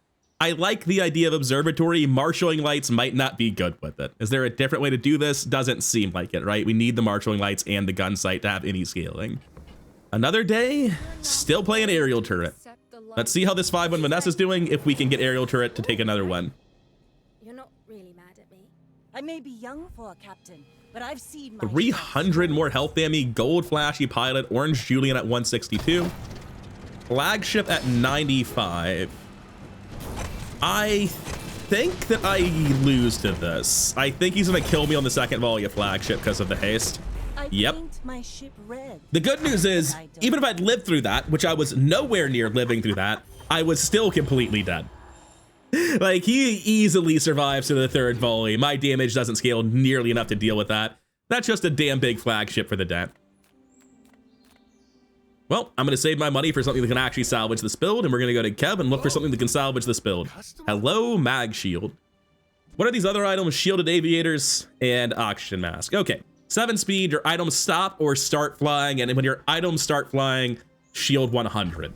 I like the idea of Observatory. Marshalling lights might not be good with it. Is there a different way to do this? Doesn't seem like it, right? We need the marshalling lights and the gun sight to have any scaling. Another day, still playing aerial turret. Let's see how this 5-1 Vanessa's doing, if we can get aerial turret to take another one.
You're not really mad at me.
I may be young for a captain, but I've seen my
300 more health than me. Gold Flashy Pilot, Orange Julian at 162. Flagship at 95. I think that I lose to this. I think he's gonna kill me on the second volley of Flagship because of the haste. Yep.
My ship red.
The good news is, even if I'd lived through that, which I was nowhere near living through that, I was still completely dead. Like, he easily survives to the third volley. My damage doesn't scale nearly enough to deal with that. That's just a damn big flagship for the day. Well, I'm going to save my money for something that can actually salvage this build, and we're going to go to Kev and look for something that can salvage this build. Hello, Mag Shield. What are these other items? Shielded Aviators and Oxygen Mask. Okay. 7 speed, your items stop or start flying, and when your items start flying, shield 100.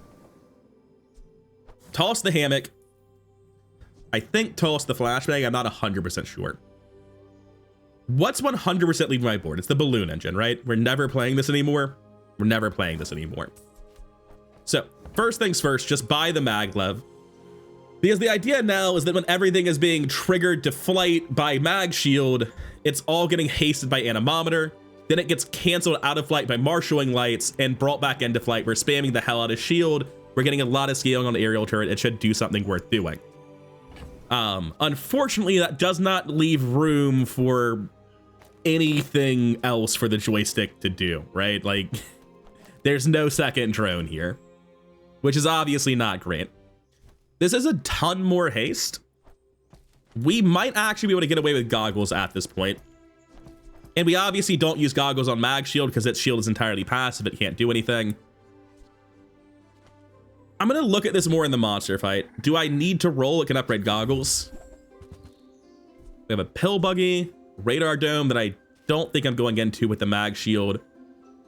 Toss the hammock. I think toss the flashbang. I'm not 100% sure. What's 100% leaving my board? It's the Balloon Engine, right? We're never playing this anymore. We're never playing this anymore. So first things first, just buy the maglev. Because the idea now is that when everything is being triggered to flight by mag shield, it's all getting hasted by anemometer. Then it gets canceled out of flight by marshalling lights and brought back into flight. We're spamming the hell out of shield. We're getting a lot of scaling on the aerial turret. It should do something worth doing. Unfortunately, that does not leave room for anything else for the joystick to do, right? Like, there's no second drone here, which is obviously not great. This is a ton more haste. We might actually be able to get away with goggles at this point. And we obviously don't use goggles on mag shield because its shield is entirely passive. It can't do anything. I'm going to look at this more in the monster fight. Do I need to roll? It can upgrade goggles. We have a pill buggy, radar dome that I don't think I'm going into with the mag shield.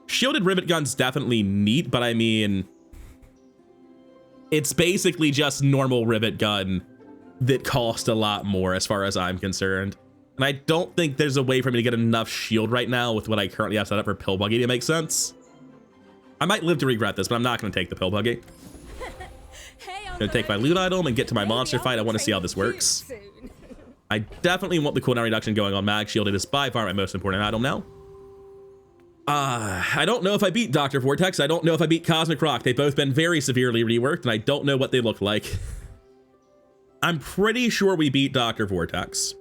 Shielded rivet gun's definitely neat, but I mean, it's basically just normal rivet gun that cost a lot more as far as I'm concerned. And I don't think there's a way for me to get enough shield right now with what I currently have set up for pill buggy to make sense. I might live to regret this, but I'm not going to take the pill buggy. I'm going to take my loot item and get to my monster fight. I want to see how this works. I definitely want the cooldown reduction going on mag shield. It is by far my most important item now. I don't know if I beat Dr. Vortex. I don't know if I beat Cosmic Rock. They've both been very severely reworked, and I don't know what they look like. I'm pretty sure we beat Dr. Vortex.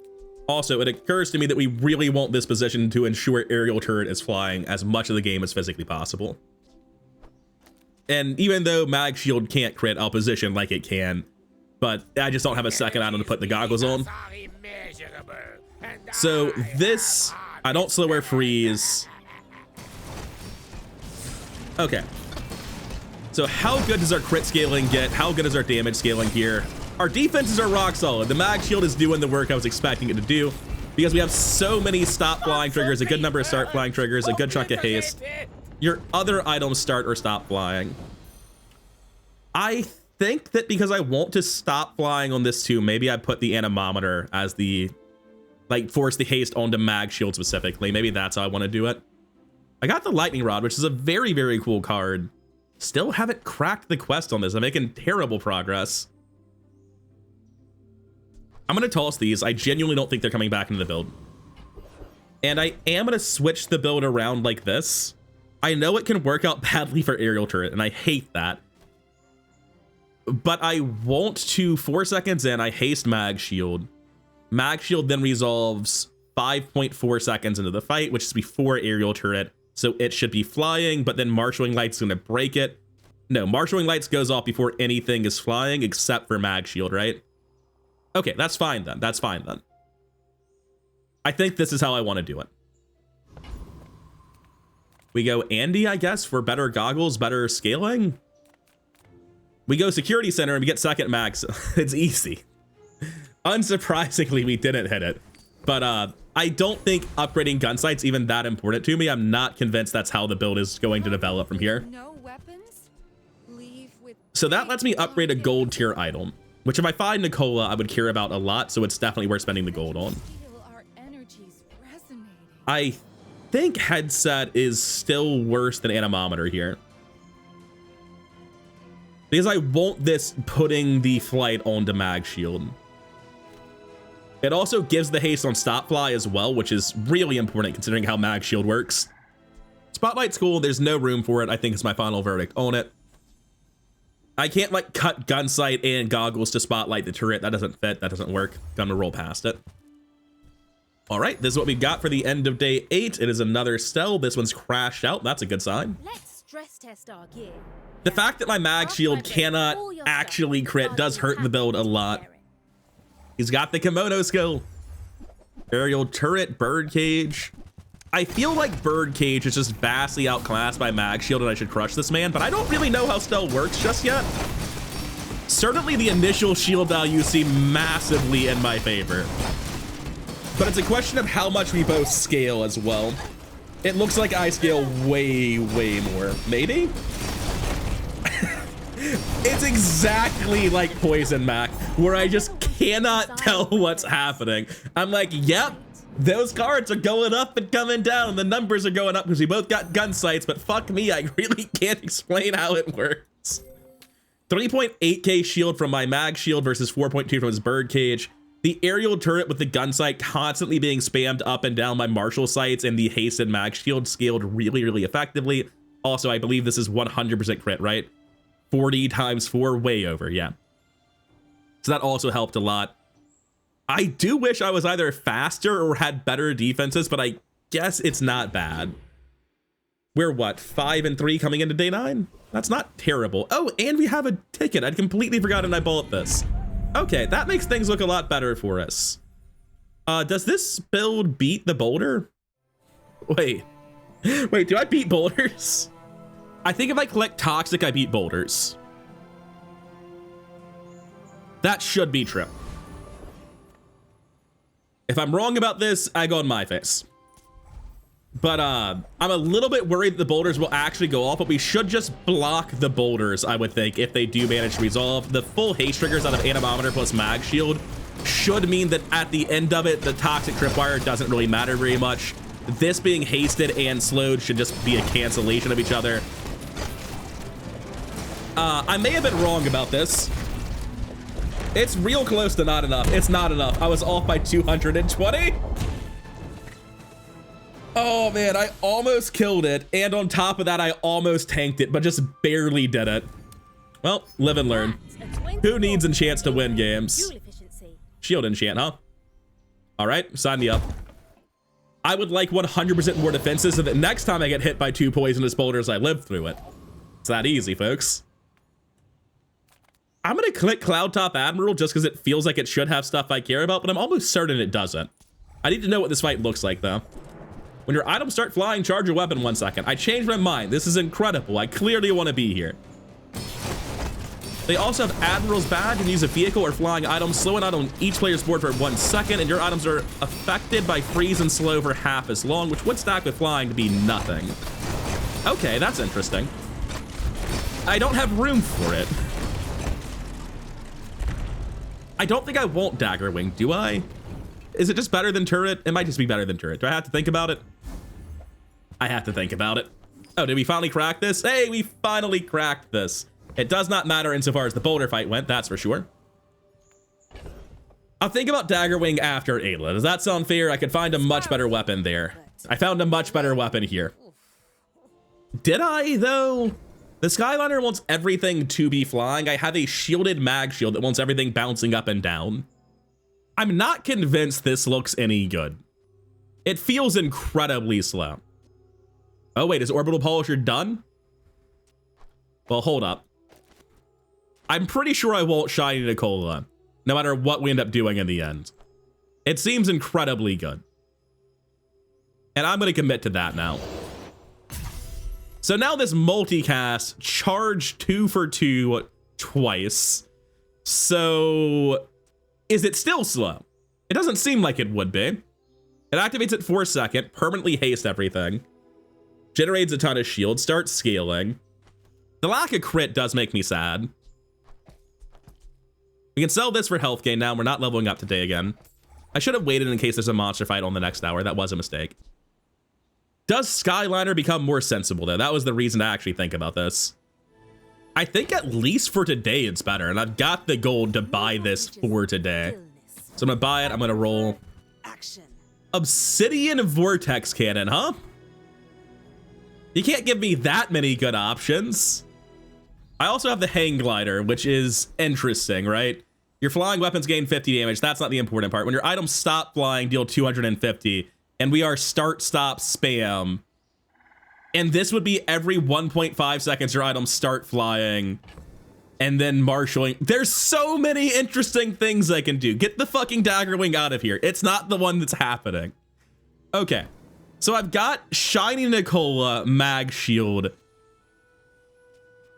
Also, it occurs to me that we really want this position to ensure aerial turret is flying as much of the game as physically possible. And even though mag shield can't crit, I'll position like it can, but I just don't have a second item to put the goggles on. So this, I don't slow or freeze. Okay. So how good does our crit scaling get? How good is our damage scaling here? Our defenses are rock solid. The mag shield is doing the work I was expecting it to do because we have so many stop flying triggers, a good number of start flying triggers, a good chunk of haste. Your other items start or stop flying. I think that because I want to stop flying on this too, maybe I put the anemometer as the, like, force the haste onto mag shield specifically. Maybe that's how I want to do it. I got the lightning rod, which is a very, very cool card. Still haven't cracked the quest on this. I'm making terrible progress. I'm going to toss these. I genuinely don't think they're coming back into the build. And I am going to switch the build around like this. I know it can work out badly for aerial turret, and I hate that. But I want to, 4 seconds in, I haste mag shield. Mag shield then resolves 5.4 seconds into the fight, which is before aerial turret. So it should be flying, but then marshalling light's going to break it. No, marshalling lights goes off before anything is flying except for mag shield, right? Okay, that's fine then. That's fine then. I think this is how I want to do it. We go Andy, I guess, for better goggles, better scaling. We go security center and we get second max. It's easy. Unsurprisingly, we didn't hit it. But I don't think upgrading gun sight's even that important to me. I'm not convinced that's how the build is going to develop from here.
No weapons? Leave with
So that lets me upgrade a gold tier item, which if I find Ni-Kola, I would care about a lot. So it's definitely worth spending the gold on. I think headset is still worse than anemometer here, because I want this putting the flight onto mag shield. It also gives the haste on stop fly as well, which is really important considering how mag shield works. Spotlight's cool. There's no room for it. I think it's my final verdict on it. I can't like cut gun sight and goggles to spotlight the turret. That doesn't fit. That doesn't work. Gonna roll past it. All right, this is what we got for the end of day 8. It is another Stelle. This one's crashed out. That's a good sign.
Let's stress test our gear.
The fact that my mag shield cannot actually crit does hurt the build a lot. He's got the kimono skill. Aerial turret, bird cage. I feel like bird cage is just vastly outclassed by mag shield and I should crush this man, but I don't really know how Stelle works just yet. Certainly the initial shield value seem massively in my favor, but it's a question of how much we both scale as well. It looks like I scale way, way more. Maybe? It's exactly like Poison Mac, where I just cannot tell what's happening. I'm like, yep, those cards are going up and coming down. The numbers are going up because we both got gun sights, but fuck me, I really can't explain how it works. 3.8k shield from my mag shield versus 4.2 from his bird cage. The aerial turret with the gun sight constantly being spammed up and down by martial sights and the hasted mag shield scaled really, really effectively. Also, I believe this is 100% crit, right? 40 times 4, way over, yeah. So that also helped a lot. I do wish I was either faster or had better defenses, but I guess it's not bad. We're what, 5 and 3 coming into day 9? That's not terrible. Oh, and we have a ticket. I'd completely forgotten I bought this. Okay, that makes things look a lot better for us. Does this build beat the boulder? Wait, do I beat boulders? I think if I collect toxic, I beat boulders. That should be true. If I'm wrong about this, I go on my face. But I'm a little bit worried that the boulders will actually go off, but we should just block the boulders, I would think, if they do manage to resolve. The full haste triggers out of anemometer plus mag shield should mean that at the end of it, the toxic tripwire doesn't really matter very much. This being hasted and slowed should just be a cancellation of each other. I may have been wrong about this. It's real close to not enough. It's not enough. I was off by 220. Oh man, I almost killed it. And on top of that, I almost tanked it, but just barely did it. Well, live and learn. Who needs enchants to win games? Shield enchant, huh? All right, sign me up. I would like 100% more defenses so that next time I get hit by 2 poisonous boulders, I live through it. It's that easy, folks. I'm gonna click Cloud Top Admiral just because it feels like it should have stuff I care about, but I'm almost certain it doesn't. I need to know what this fight looks like, though. When your items start flying, charge your weapon 1 second. I changed my mind. This is incredible. I clearly want to be here. They also have Admiral's Badge and use a vehicle or flying item. Slow an item on each player's board for 1 second, and your items are affected by freeze and slow for half as long, which would stack with flying to be nothing. Okay, that's interesting. I don't have room for it. I don't think I want Dagger Wing, do I? Is it just better than Turret? It might just be better than Turret. Do I have to think about it? I have to think about it. Oh, did we finally crack this? Hey, we finally cracked this. It does not matter insofar as the boulder fight went, that's for sure. I'll think about Dagger Wing after Ayla. Does that sound fair? I could find a much better weapon there. I found a much better weapon here. Did I, though? The Skyliner wants everything to be flying. I have a shielded mag shield that wants everything bouncing up and down. I'm not convinced this looks any good. It feels incredibly slow. Oh, wait, is Orbital Polisher done? Well, hold up. I'm pretty sure I won't shiny Ni-Kola, no matter what we end up doing in the end. It seems incredibly good. And I'm going to commit to that now. So now this multicast, charge 2 for 2 twice. So is it still slow? It doesn't seem like it would be. It activates at 4 seconds, permanently haste everything. Generates a ton of shield, starts scaling. The lack of crit does make me sad. We can sell this for health gain now. We're not leveling up today again. I should have waited in case there's a monster fight on the next hour. That was a mistake. Does Skyliner become more sensible, though? That was the reason to actually think about this. I think at least for today it's better, and I've got the gold to buy this for today. So I'm gonna buy it. I'm gonna roll. Obsidian Vortex Cannon, huh? You can't give me that many good options. I also have the Hang Glider, which is interesting, right? Your flying weapons gain 50 damage. That's not the important part. When your items stop flying, deal 250. And we are start, stop, spam. And this would be every 1.5 seconds your items start flying. And then marshaling. There's so many interesting things I can do. Get the fucking Dagger Wing out of here. It's not the one that's happening. Okay. So I've got Shiny Ni-Kola Mag Shield.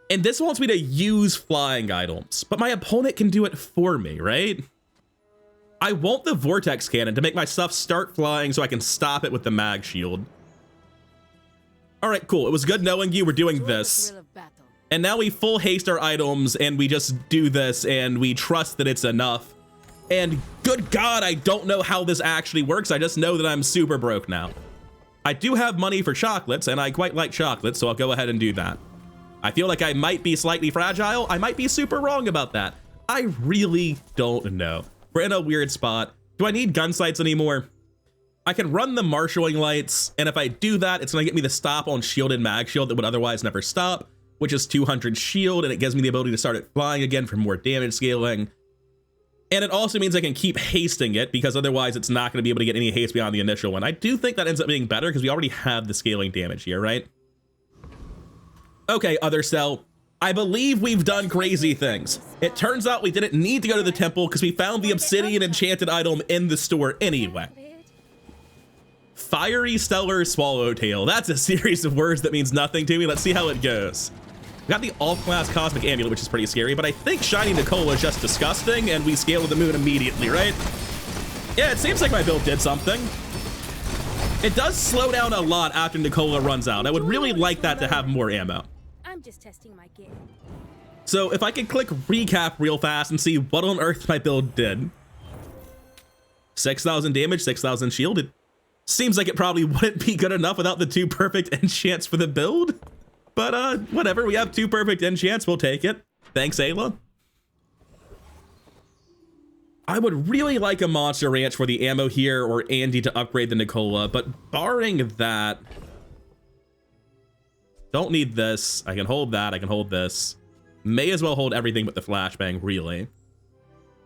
And this wants me to use flying items. But my opponent can do it for me, right? I want the Vortex Cannon to make my stuff start flying so I can stop it with the Mag Shield. All right, cool. It was good knowing you. We're doing this. And now we full haste our items and we just do this and we trust that it's enough. And good God, I don't know how this actually works. I just know that I'm super broke now. I do have money for chocolates and I quite like chocolates, so I'll go ahead and do that. I feel like I might be slightly fragile. I might be super wrong about that. I really don't know. We're in a weird spot. Do I need gun sights anymore? I can run the marshalling lights, and if I do that, it's gonna get me the stop on shielded mag shield that would otherwise never stop, which is 200 shield, and it gives me the ability to start it flying again for more damage scaling. And it also means I can keep hasting it, because otherwise it's not gonna be able to get any haste beyond the initial one. I do think that ends up being better, because we already have the scaling damage here, right? Okay, other cell. I believe we've done crazy things. It turns out we didn't need to go to the temple because we found the obsidian enchanted item in the store anyway. Fiery Stellar Swallowtail. That's a series of words that means nothing to me. Let's see how it goes. We got the all-class Cosmic Amulet, which is pretty scary, but I think Shiny Ni-Kola is just disgusting, and we scale to the moon immediately, right? Yeah, it seems like my build did something. It does slow down a lot after Ni-Kola runs out. I would really like that to have more ammo.
I'm just testing my gear.
So if I could click recap real fast and see what on earth my build did. 6,000 damage, 6,000 shield. It seems like it probably wouldn't be good enough without the 2 perfect enchants for the build. But whatever, we have 2 perfect enchants, we'll take it. Thanks, Ayla. I would really like a Monster Ranch for the ammo here or Andy to upgrade the Ni-Kola, but barring that, don't need this. I can hold that. I can hold this. May as well hold everything but the flashbang, really.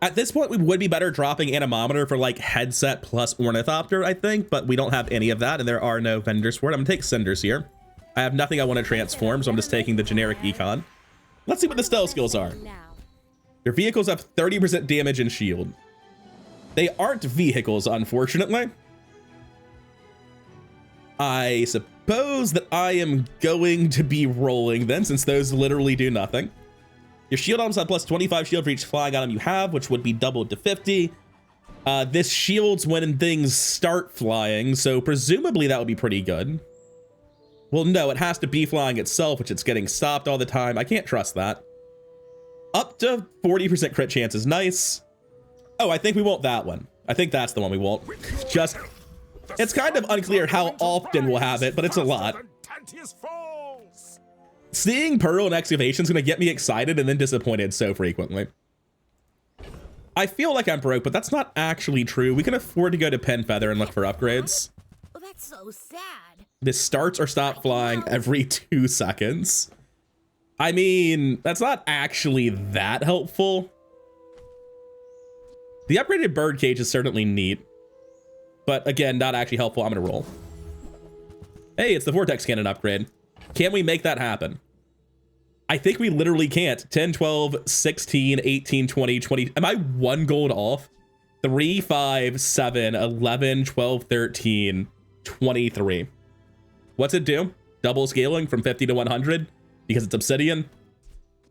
At this point, we would be better dropping anemometer for like headset plus ornithopter, I think, but we don't have any of that, and there are no vendors for it. I'm gonna take cinders here. I have nothing I want to transform, so I'm just taking the generic econ. Let's see what the Stelle skills are. Your vehicles have 30% damage and shield. They aren't vehicles, unfortunately. I suppose that I am going to be rolling then, since those literally do nothing. Your shield items have plus 25 shield for each flying item you have, which would be doubled to 50. This shields when things start flying, so presumably that would be pretty good. Well, no, it has to be flying itself, which it's getting stopped all the time. I can't trust that. Up to 40% crit chance is nice. Oh, I think we want that one. I think that's the one we want. Just, it's kind of unclear how often we'll have it, but it's a lot. Seeing Pearl and Excavation is going to get me excited and then disappointed so frequently. I feel like I'm broke, but that's not actually true. We can afford to go to Pen Feather and look for upgrades.
Oh, that's so sad.
This starts or stop flying every 2 seconds. I mean, that's not actually that helpful. The upgraded bird cage is certainly neat, but again, not actually helpful. I'm gonna roll. Hey, it's the Vortex cannon upgrade. Can we make that happen? I think we literally can't. 10, 12, 16, 18, 20, 20. Am I 1 gold off? 3, 5, 7, 11, 12, 13, 23. What's it do? Double scaling from 50 to 100 because it's obsidian.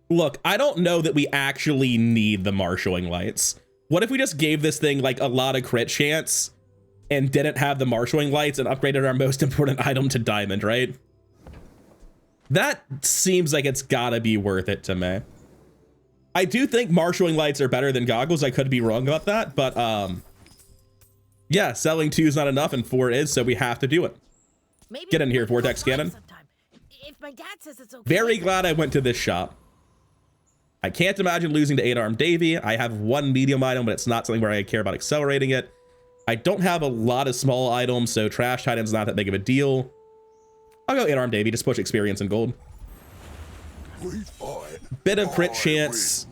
Look, I don't know that we actually need the marshalling lights. What if we just gave this thing like a lot of crit chance and didn't have the marshalling lights and upgraded our most important item to diamond, right? That seems like it's gotta be worth it to me. I do think marshalling lights are better than goggles. I could be wrong about that, but yeah, selling 2 is not enough and 4 is, so we have to do it.
Maybe
Get in here, Vortex cannon.
If my dad says it's okay.
Very glad I went to this shop. I can't imagine losing to 8-armed Davy. I have 1 medium item, but it's not something where I care about accelerating it. I don't have a lot of small items, so Trash Titan's not that big of a deal. I'll go 8-armed Davy, just push experience and gold. Bit of crit chance.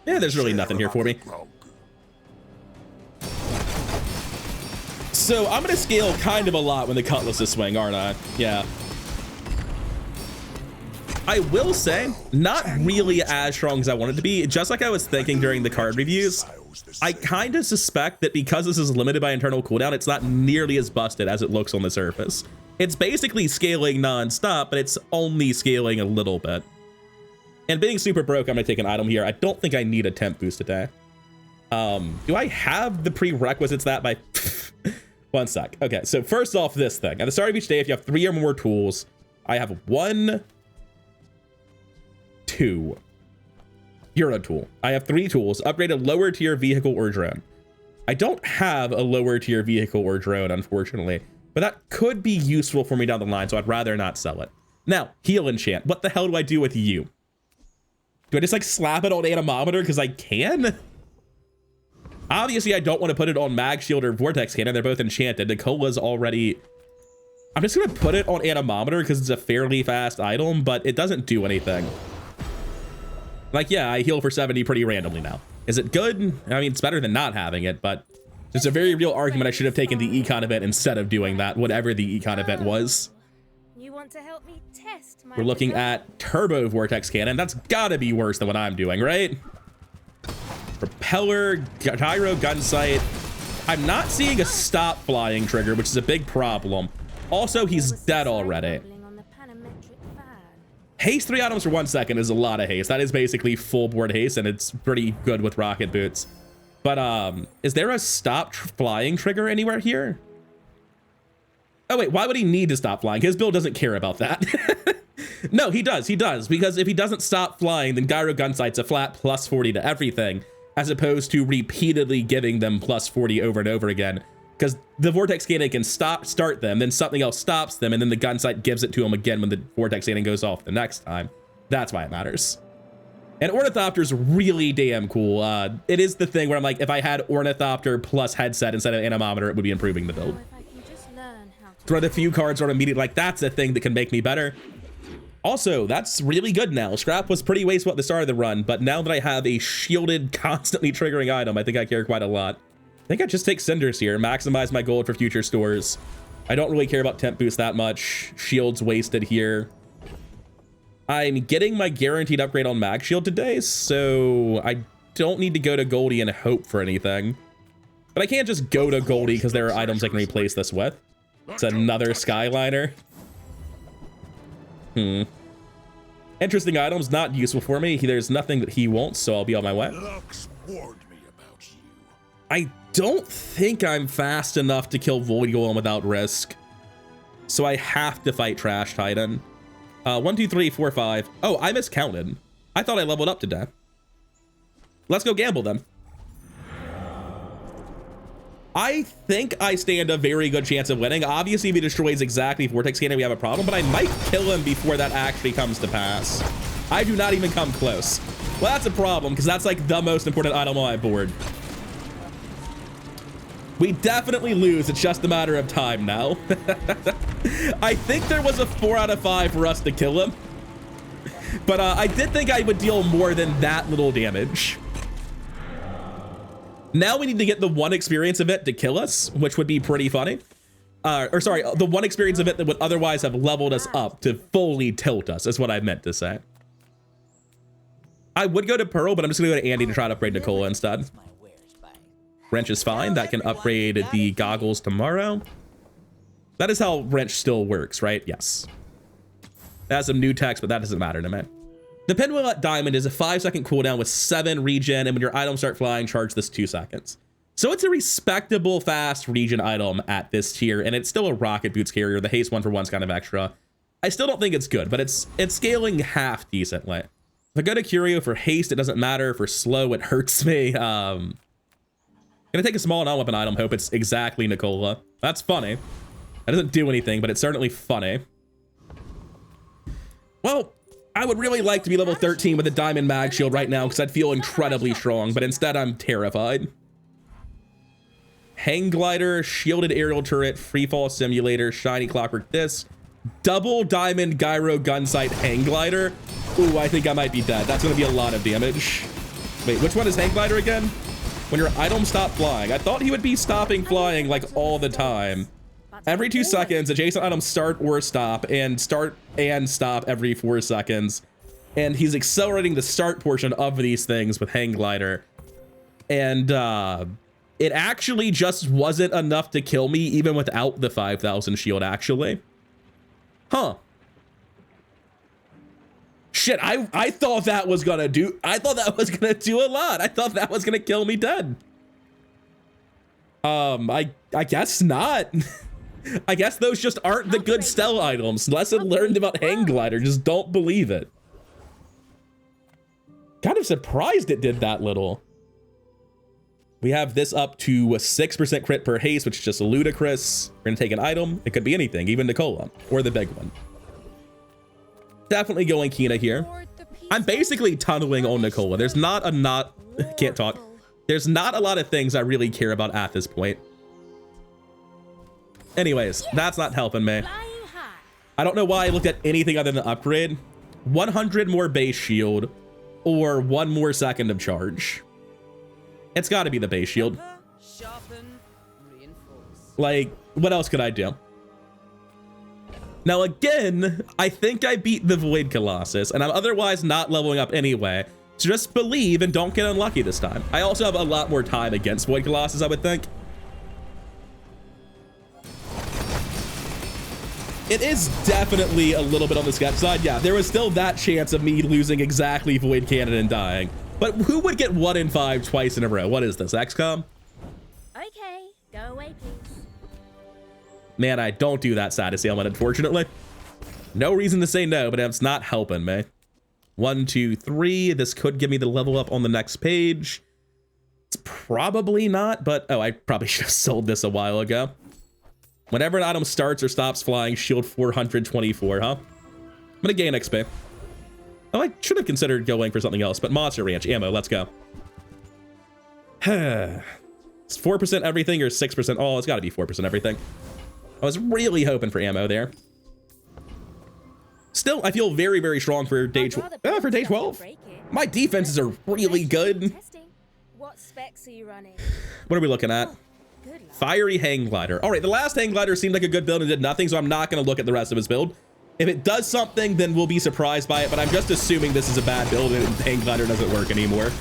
Yeah, there's really nothing here for me. So I'm gonna scale kind of a lot when the cutlass is swing, aren't I? Yeah. I will say, not really as strong as I wanted to be. Just like I was thinking during the card reviews, I kind of suspect that because this is limited by internal cooldown, it's not nearly as busted as it looks on the surface. It's basically scaling non-stop, but it's only scaling a little bit. And being super broke, I'm gonna take an item here. I don't think I need a temp boost today. Do I have the prerequisites that by... One sec. Okay, so first off, this thing. At the start of each day, if you have 3 or more tools, I have 1, 2. Hero tool. I have 3 tools. Upgrade a lower tier vehicle or drone. I don't have a lower tier vehicle or drone, unfortunately, but that could be useful for me down the line, so I'd rather not sell it. Now, heal enchant. What the hell do I do with you? Do I just like slap it on anemometer because I can? Obviously, I don't want to put it on mag shield or vortex cannon. They're both enchanted. Ni-Kola's already... I'm just going to put it on anemometer because it's a fairly fast item, but it doesn't do anything. Like, yeah, I heal for 70 pretty randomly now. Is it good? I mean, it's better than not having it, but there's a very real argument I should have taken the econ event instead of doing that, whatever the econ event was.
You want to help me test my
We're looking
design?
at turbo vortex cannon. That's gotta be worse than what I'm doing, right? Propeller, gyro gun sight. I'm not seeing a stop flying trigger, which is a big problem. Also, he's dead already. Haste 3 items for 1 second is a lot of haste. That is basically full board haste, and it's pretty good with rocket boots. But is there a stop flying trigger anywhere here? Oh wait, why would he need to stop flying? His build doesn't care about that. No, he does, because if he doesn't stop flying, then gyro gun sight's a flat plus 40 to everything, as opposed to repeatedly giving them plus 40 over and over again. Because the vortex cannon can start them, then something else stops them, and then the gun sight gives it to him again when the vortex cannon goes off the next time. That's why it matters. And Ornithopter's really damn cool. It is the thing where I'm like, if I had Ornithopter plus headset instead of anemometer, it would be improving the build.
If I can just learn how to...
Throw the few cards on immediately, like that's a thing that can make me better. Also, that's really good now. Scrap was pretty wasteful at the start of the run, but now that I have a shielded, constantly triggering item, I think I care quite a lot. I think I just take cinders here, maximize my gold for future stores. I don't really care about temp boost that much. Shield's wasted here. I'm getting my guaranteed upgrade on mag shield today, so I don't need to go to Goldie and hope for anything. But I can't just go to Goldie because there are items I can replace this with. It's another Skyliner. Interesting items, not useful for me. There's nothing that he wants, so I'll be on my way.
Lux warned me about you.
I don't think I'm fast enough to kill Void Golem without risk. So I have to fight Trash Titan. 1, 2, 3, 4, 5. Oh, I miscounted. I thought I leveled up today. Let's go gamble then. I think I stand a very good chance of winning. Obviously, if he destroys exactly Vortex Cannon, we have a problem, but I might kill him before that actually comes to pass. I do not even come close. Well, that's a problem, because that's like the most important item on my board. We definitely lose. It's just a matter of time now. I think there was a 4 out of 5 for us to kill him. But I did think I would deal more than that little damage. Now we need to get the 1 experience event to kill us, which would be pretty funny. Sorry, the 1 experience event that would otherwise have leveled us up to fully tilt us, is what I meant to say. I would go to Pearl, but I'm just gonna go to Andy to try to upgrade Ni-Kola instead. Wrench is fine. That can upgrade the goggles tomorrow. That is how Wrench still works, right? Yes. That has some new text, but that doesn't matter to me. The Pinwheel at Diamond is a 5-second cooldown with 7 regen, and when your items start flying, charge this 2 seconds. So it's a respectable fast regen item at this tier, and it's still a rocket boots carrier. The haste 1-for-1's kind of extra. I still don't think it's good, but it's scaling half decently. If I go to Curio for haste, it doesn't matter. For slow, it hurts me. Gonna take a small non-weapon item, hope it's exactly Ni-Kola. That's funny. That doesn't do anything, but it's certainly funny. Well, I would really like to be level 13 with a diamond mag shield right now because I'd feel incredibly strong, but instead I'm terrified. Hang glider, shielded aerial turret, free fall simulator, shiny clockwork disc, double diamond gyro gunsight hang glider. Ooh, I think I might be dead. That's gonna be a lot of damage. Wait, which one is hang glider again? When your items stop flying. I thought he would be stopping flying like all the time. Every 2 seconds, adjacent items start or stop and stop every 4 seconds. And he's accelerating the start portion of these things with hang glider. And it actually just wasn't enough to kill me even without the 5,000 shield actually. Huh. Shit, I thought that was gonna do, a lot. I thought that was gonna kill me dead. I guess not. I guess those just aren't the good Stelle items. Lesson learned about hang glider, just don't believe it. Kind of surprised it did that little. We have this up to a 6% crit per haste, which is just ludicrous. We're gonna take an item. It could be anything, even Ni-Kola, or the big one. Definitely going Kina here. I'm basically tunneling on Ni-Kola. There's not can't talk. There's not a lot of things I really care about at this point. Anyways, that's not helping me. I don't know why I looked at anything other than upgrade. 100 more base shield or 1 more second of charge. It's got to be the base shield. Like, what else could I do? Now again, I think I beat the Void Colossus, and I'm otherwise not leveling up anyway. So just believe and don't get unlucky this time. I also have a lot more time against Void Colossus, I would think. It is definitely a little bit on the sketch side. Yeah, there was still that chance of me losing exactly Void Cannon and dying. But who would get 1 in 5 twice in a row? What is this, XCOM?
Okay, go away, please.
Man, I don't do that status ailment, unfortunately. No reason to say no, but it's not helping me. 1, 2, 3. This could give me the level up on the next page. It's probably not, but oh, I probably should have sold this a while ago. Whenever an item starts or stops flying, shield 424, huh? I'm gonna gain XP. Oh, I should have considered going for something else, but Monster Ranch, ammo, let's go. It's 4% everything or 6% all? It's gotta be 4% everything. I was really hoping for ammo there. Still, I feel very, very strong for day 12. My defenses are really good.
What specs are you running?
What are we looking at? Fiery hang glider. All right, the last hang glider seemed like a good build and did nothing, so I'm not going to look at the rest of his build. If it does something, then we'll be surprised by it, but I'm just assuming this is a bad build and hang glider doesn't work anymore.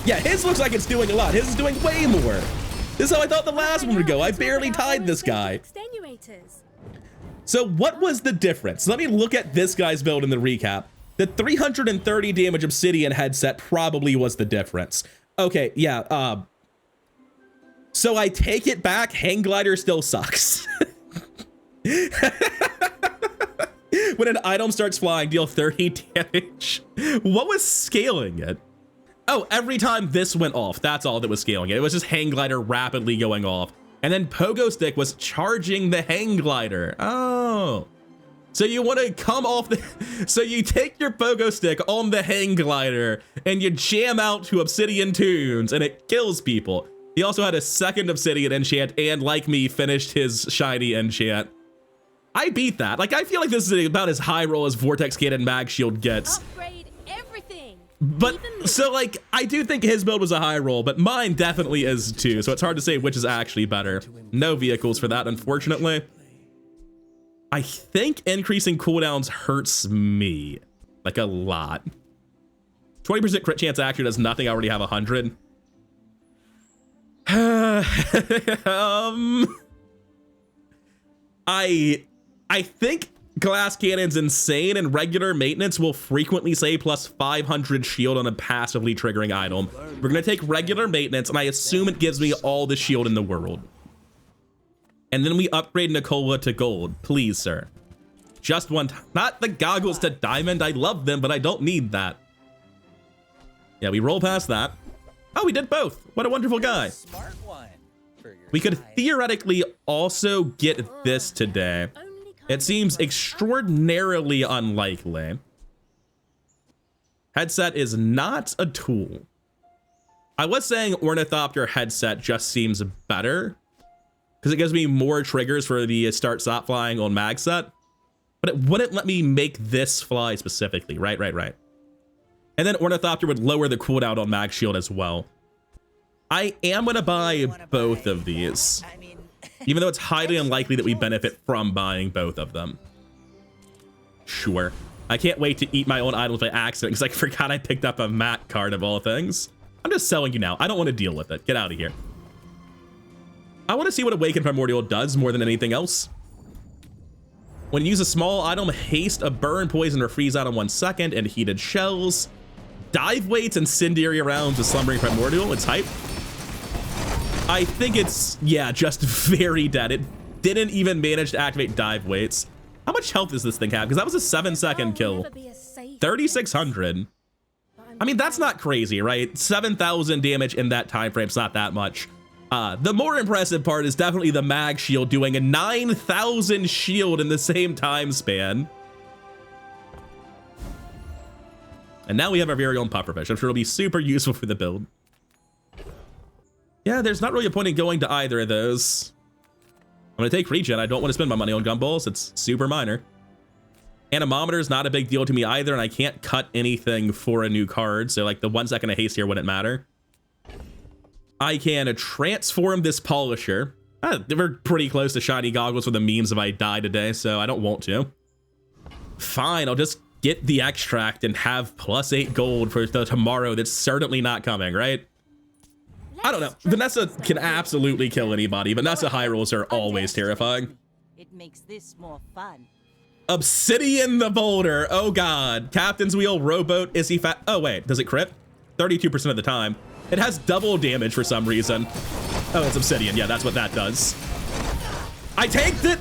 Yeah, his looks like it's doing a lot. His is doing way more. This is how I thought the last one would go. I barely tied this guy. So what was the difference? Let me look at this guy's build in the recap. The 330 damage obsidian headset probably was the difference. Okay, yeah, so I take it back, hang glider still sucks. When an item starts flying, deal 30 damage. What was scaling it? Oh, every time this went off, that's all that was scaling it. It was just hang glider rapidly going off. And then pogo stick was charging the hang glider. Oh. So you want to come off the, so you take your pogo stick on the hang glider and you jam out to obsidian tunes and it kills people. He also had a second obsidian enchant and, like me, finished his shiny enchant. I beat that. Like, I feel like this is about as high roll as Vortex Cannon Mag Shield gets.
Upgrade everything.
But, so, like, I do think his build was a high roll, but mine definitely is too, so it's hard to say which is actually better. No vehicles for that, unfortunately. I think increasing cooldowns hurts me, like, a lot. 20% crit chance actually does nothing. I already have 100. I think glass cannon's insane, and regular maintenance will frequently say plus 500 shield on a passively triggering item. We're gonna take regular maintenance, and I assume it gives me all the shield in the world. And then we upgrade Ni-Kola to gold, please, sir. Just one time. Not the goggles to diamond. I love them, but I don't need that. Yeah, we roll past that. Oh, we did both. What a wonderful guy. We could theoretically also get this today. It seems extraordinarily unlikely. Headset is not a tool. I was saying Ornithopter headset just seems better because it gives me more triggers for the start stop flying on mag set, but it wouldn't let me make this fly specifically. Right. And then Ornithopter would lower the cooldown on mag shield as well. I am going to buy both of these, even though it's highly unlikely that we benefit from buying both of them. Sure. I can't wait to eat my own items by accident because I forgot I picked up a mat card of all things. I'm just selling you now. I don't want to deal with it. Get out of here. I want to see what Awakened Primordial does more than anything else. When you use a small item, haste, a burn, poison, or freeze out in 1 second, and heated shells. Dive weights, incendiary rounds with slumbering primordial. It's hype. I think it's, yeah, just very dead. It didn't even manage to activate dive weights. How much health does this thing have? Because that was a 7-second kill. 3,600. I mean, that's not crazy, right? 7,000 damage in that time frame is not that much. The more impressive part is definitely the mag shield doing a 9,000 shield in the same time span. And now we have our very own pufferfish. I'm sure it'll be super useful for the build. Yeah, there's not really a point in going to either of those. I'm going to take regen. I don't want to spend my money on gumballs. It's super minor. Anemometer is not a big deal to me either, and I can't cut anything for a new card. So, like, the 1 second of haste here wouldn't matter. I can transform this polisher. We're pretty close to shiny goggles for the memes if I die today, so I don't want to. Fine, I'll just get the extract and have +8 gold for the tomorrow that's certainly not coming, right? I don't know. Vanessa can absolutely kill anybody. Vanessa high rolls are always terrifying.
It makes this more fun.
Obsidian the Boulder. Oh god. Captain's Wheel, Rowboat, is he fat? Oh wait, does it crit? 32% of the time. It has double damage for some reason. Oh, it's Obsidian. Yeah, that's what that does. I tanked it.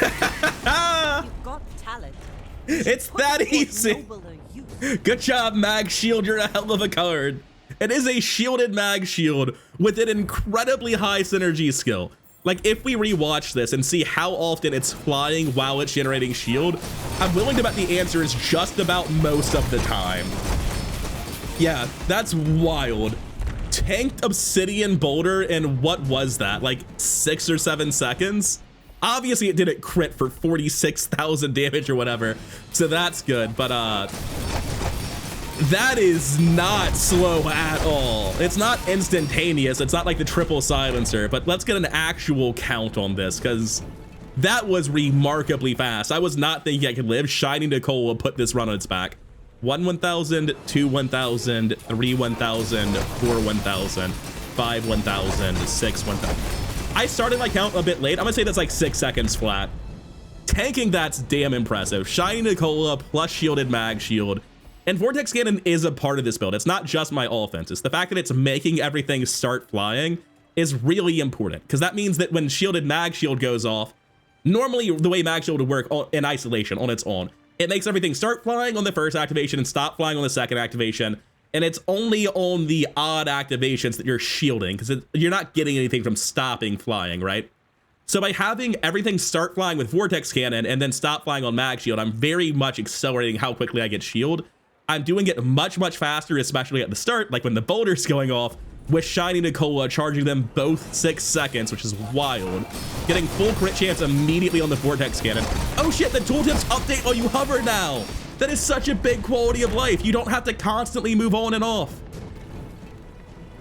You've got talent.
It's that easy. Good job, Mag Shield. You're a hell of a card. It is a shielded Mag Shield with an incredibly high synergy skill. Like, if we rewatch this and see how often it's flying while it's generating shield, I'm willing to bet the answer is just about most of the time. Yeah, that's wild. Tanked Obsidian Boulder in, what was that, like 6 or 7 seconds? Obviously, it didn't crit for 46,000 damage or whatever, so that's good. But that is not slow at all. It's not instantaneous. It's not like the triple silencer, but let's get an actual count on this, because that was remarkably fast. I was not thinking I could live. Shiny Ni-Kola put this run on its back. 1 1,000, 2 1,000, 3 1,000, 4 1,000, 5 1,000, 6 1,000. I started my count a bit late. I'm gonna say that's like 6 seconds flat. Tanking, that's damn impressive. Shiny Ni-Kola plus shielded mag shield. And Vortex Cannon is a part of this build. It's not just my offense. It's the fact that it's making everything start flying is really important, because that means that when shielded mag shield goes off, normally the way mag shield would work in isolation on its own, it makes everything start flying on the first activation and stop flying on the second activation. And it's only on the odd activations that you're shielding, because you're not getting anything from stopping flying, right? So by having everything start flying with Vortex Cannon and then stop flying on mag shield, I'm very much accelerating how quickly I get shield. I'm doing it much, much faster, especially at the start, like when the boulder's going off, with Shiny Ni-Kola charging them both 6 seconds, which is wild. Getting full crit chance immediately on the Vortex Cannon. Oh shit, the tooltips update while you hover now. That is such a big quality of life. You don't have to constantly move on and off.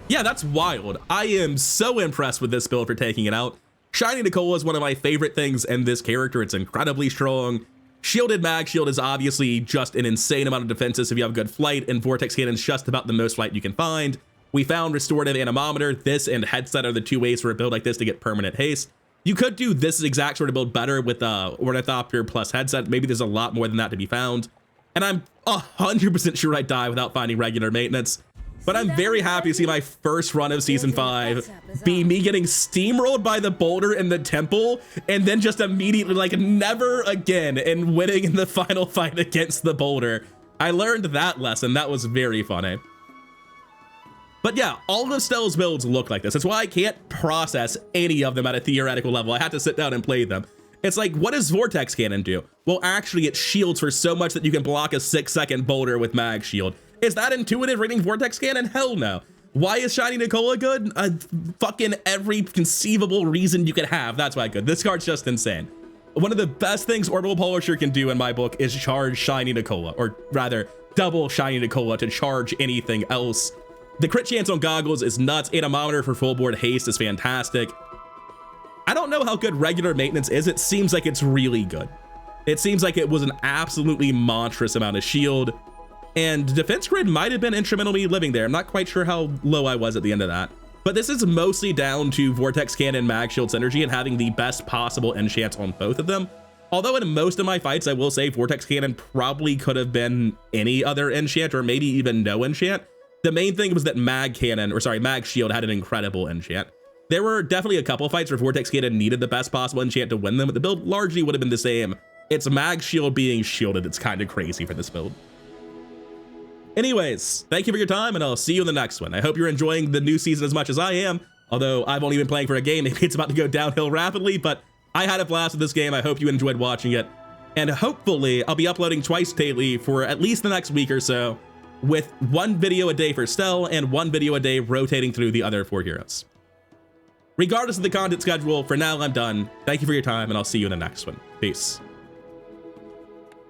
Yeah, that's wild. I am so impressed with this build for taking it out. Shiny Ni-Kola is one of my favorite things in this character. It's incredibly strong. Shielded mag shield is obviously just an insane amount of defenses if you have good flight, and Vortex Cannon is just about the most flight you can find. We found restorative anemometer. This and headset are the two ways for a build like this to get permanent haste. You could do this exact sort of build better with Ornithopter plus headset. Maybe there's a lot more than that to be found. And I'm 100% sure I'd die without finding regular maintenance. But I'm very happy to see my first run of Season 5 be me getting steamrolled by the boulder in the temple, and then just immediately, like, never again, and winning in the final fight against the boulder. I learned that lesson. That was very funny. But yeah, all of Stelle's builds look like this. That's why I can't process any of them at a theoretical level. I had to sit down and play them. It's like, what does Vortex Cannon do? Well, actually, it shields for so much that you can block a 6-second boulder with mag shield. Is that intuitive reading Vortex Cannon? Hell no. Why is Shiny Ni-Kola good? Fucking every conceivable reason you could have. That's why good. This card's just insane. One of the best things Orbital Polisher can do in my book is charge Shiny Ni-Kola, or rather, double Shiny Ni-Kola to charge anything else. The crit chance on goggles is nuts. Anemometer for full board haste is fantastic. I don't know how good regular maintenance is. It seems like it's really good. It seems like it was an absolutely monstrous amount of shield. And defense grid might have been instrumental in me living there. I'm not quite sure how low I was at the end of that. But this is mostly down to Vortex Cannon, Mag Shield synergy, and having the best possible enchants on both of them. Although in most of my fights, I will say Vortex Cannon probably could have been any other enchant, or maybe even no enchant. The main thing was that Mag Shield had an incredible enchant. There were definitely a couple fights where Vortex Cannon needed the best possible enchant to win them, but the build largely would have been the same. It's Mag Shield being shielded. It's kind of crazy for this build. Anyways, thank you for your time, and I'll see you in the next one. I hope you're enjoying the new season as much as I am, although I've only been playing for a game. Maybe it's about to go downhill rapidly, but I had a blast with this game. I hope you enjoyed watching it, and hopefully I'll be uploading twice daily for at least the next week or so, with 1 video a day for Stelle and 1 video a day rotating through the other 4 heroes. Regardless of the content schedule, for now I'm done. Thank you for your time, and I'll see you in the next one. Peace.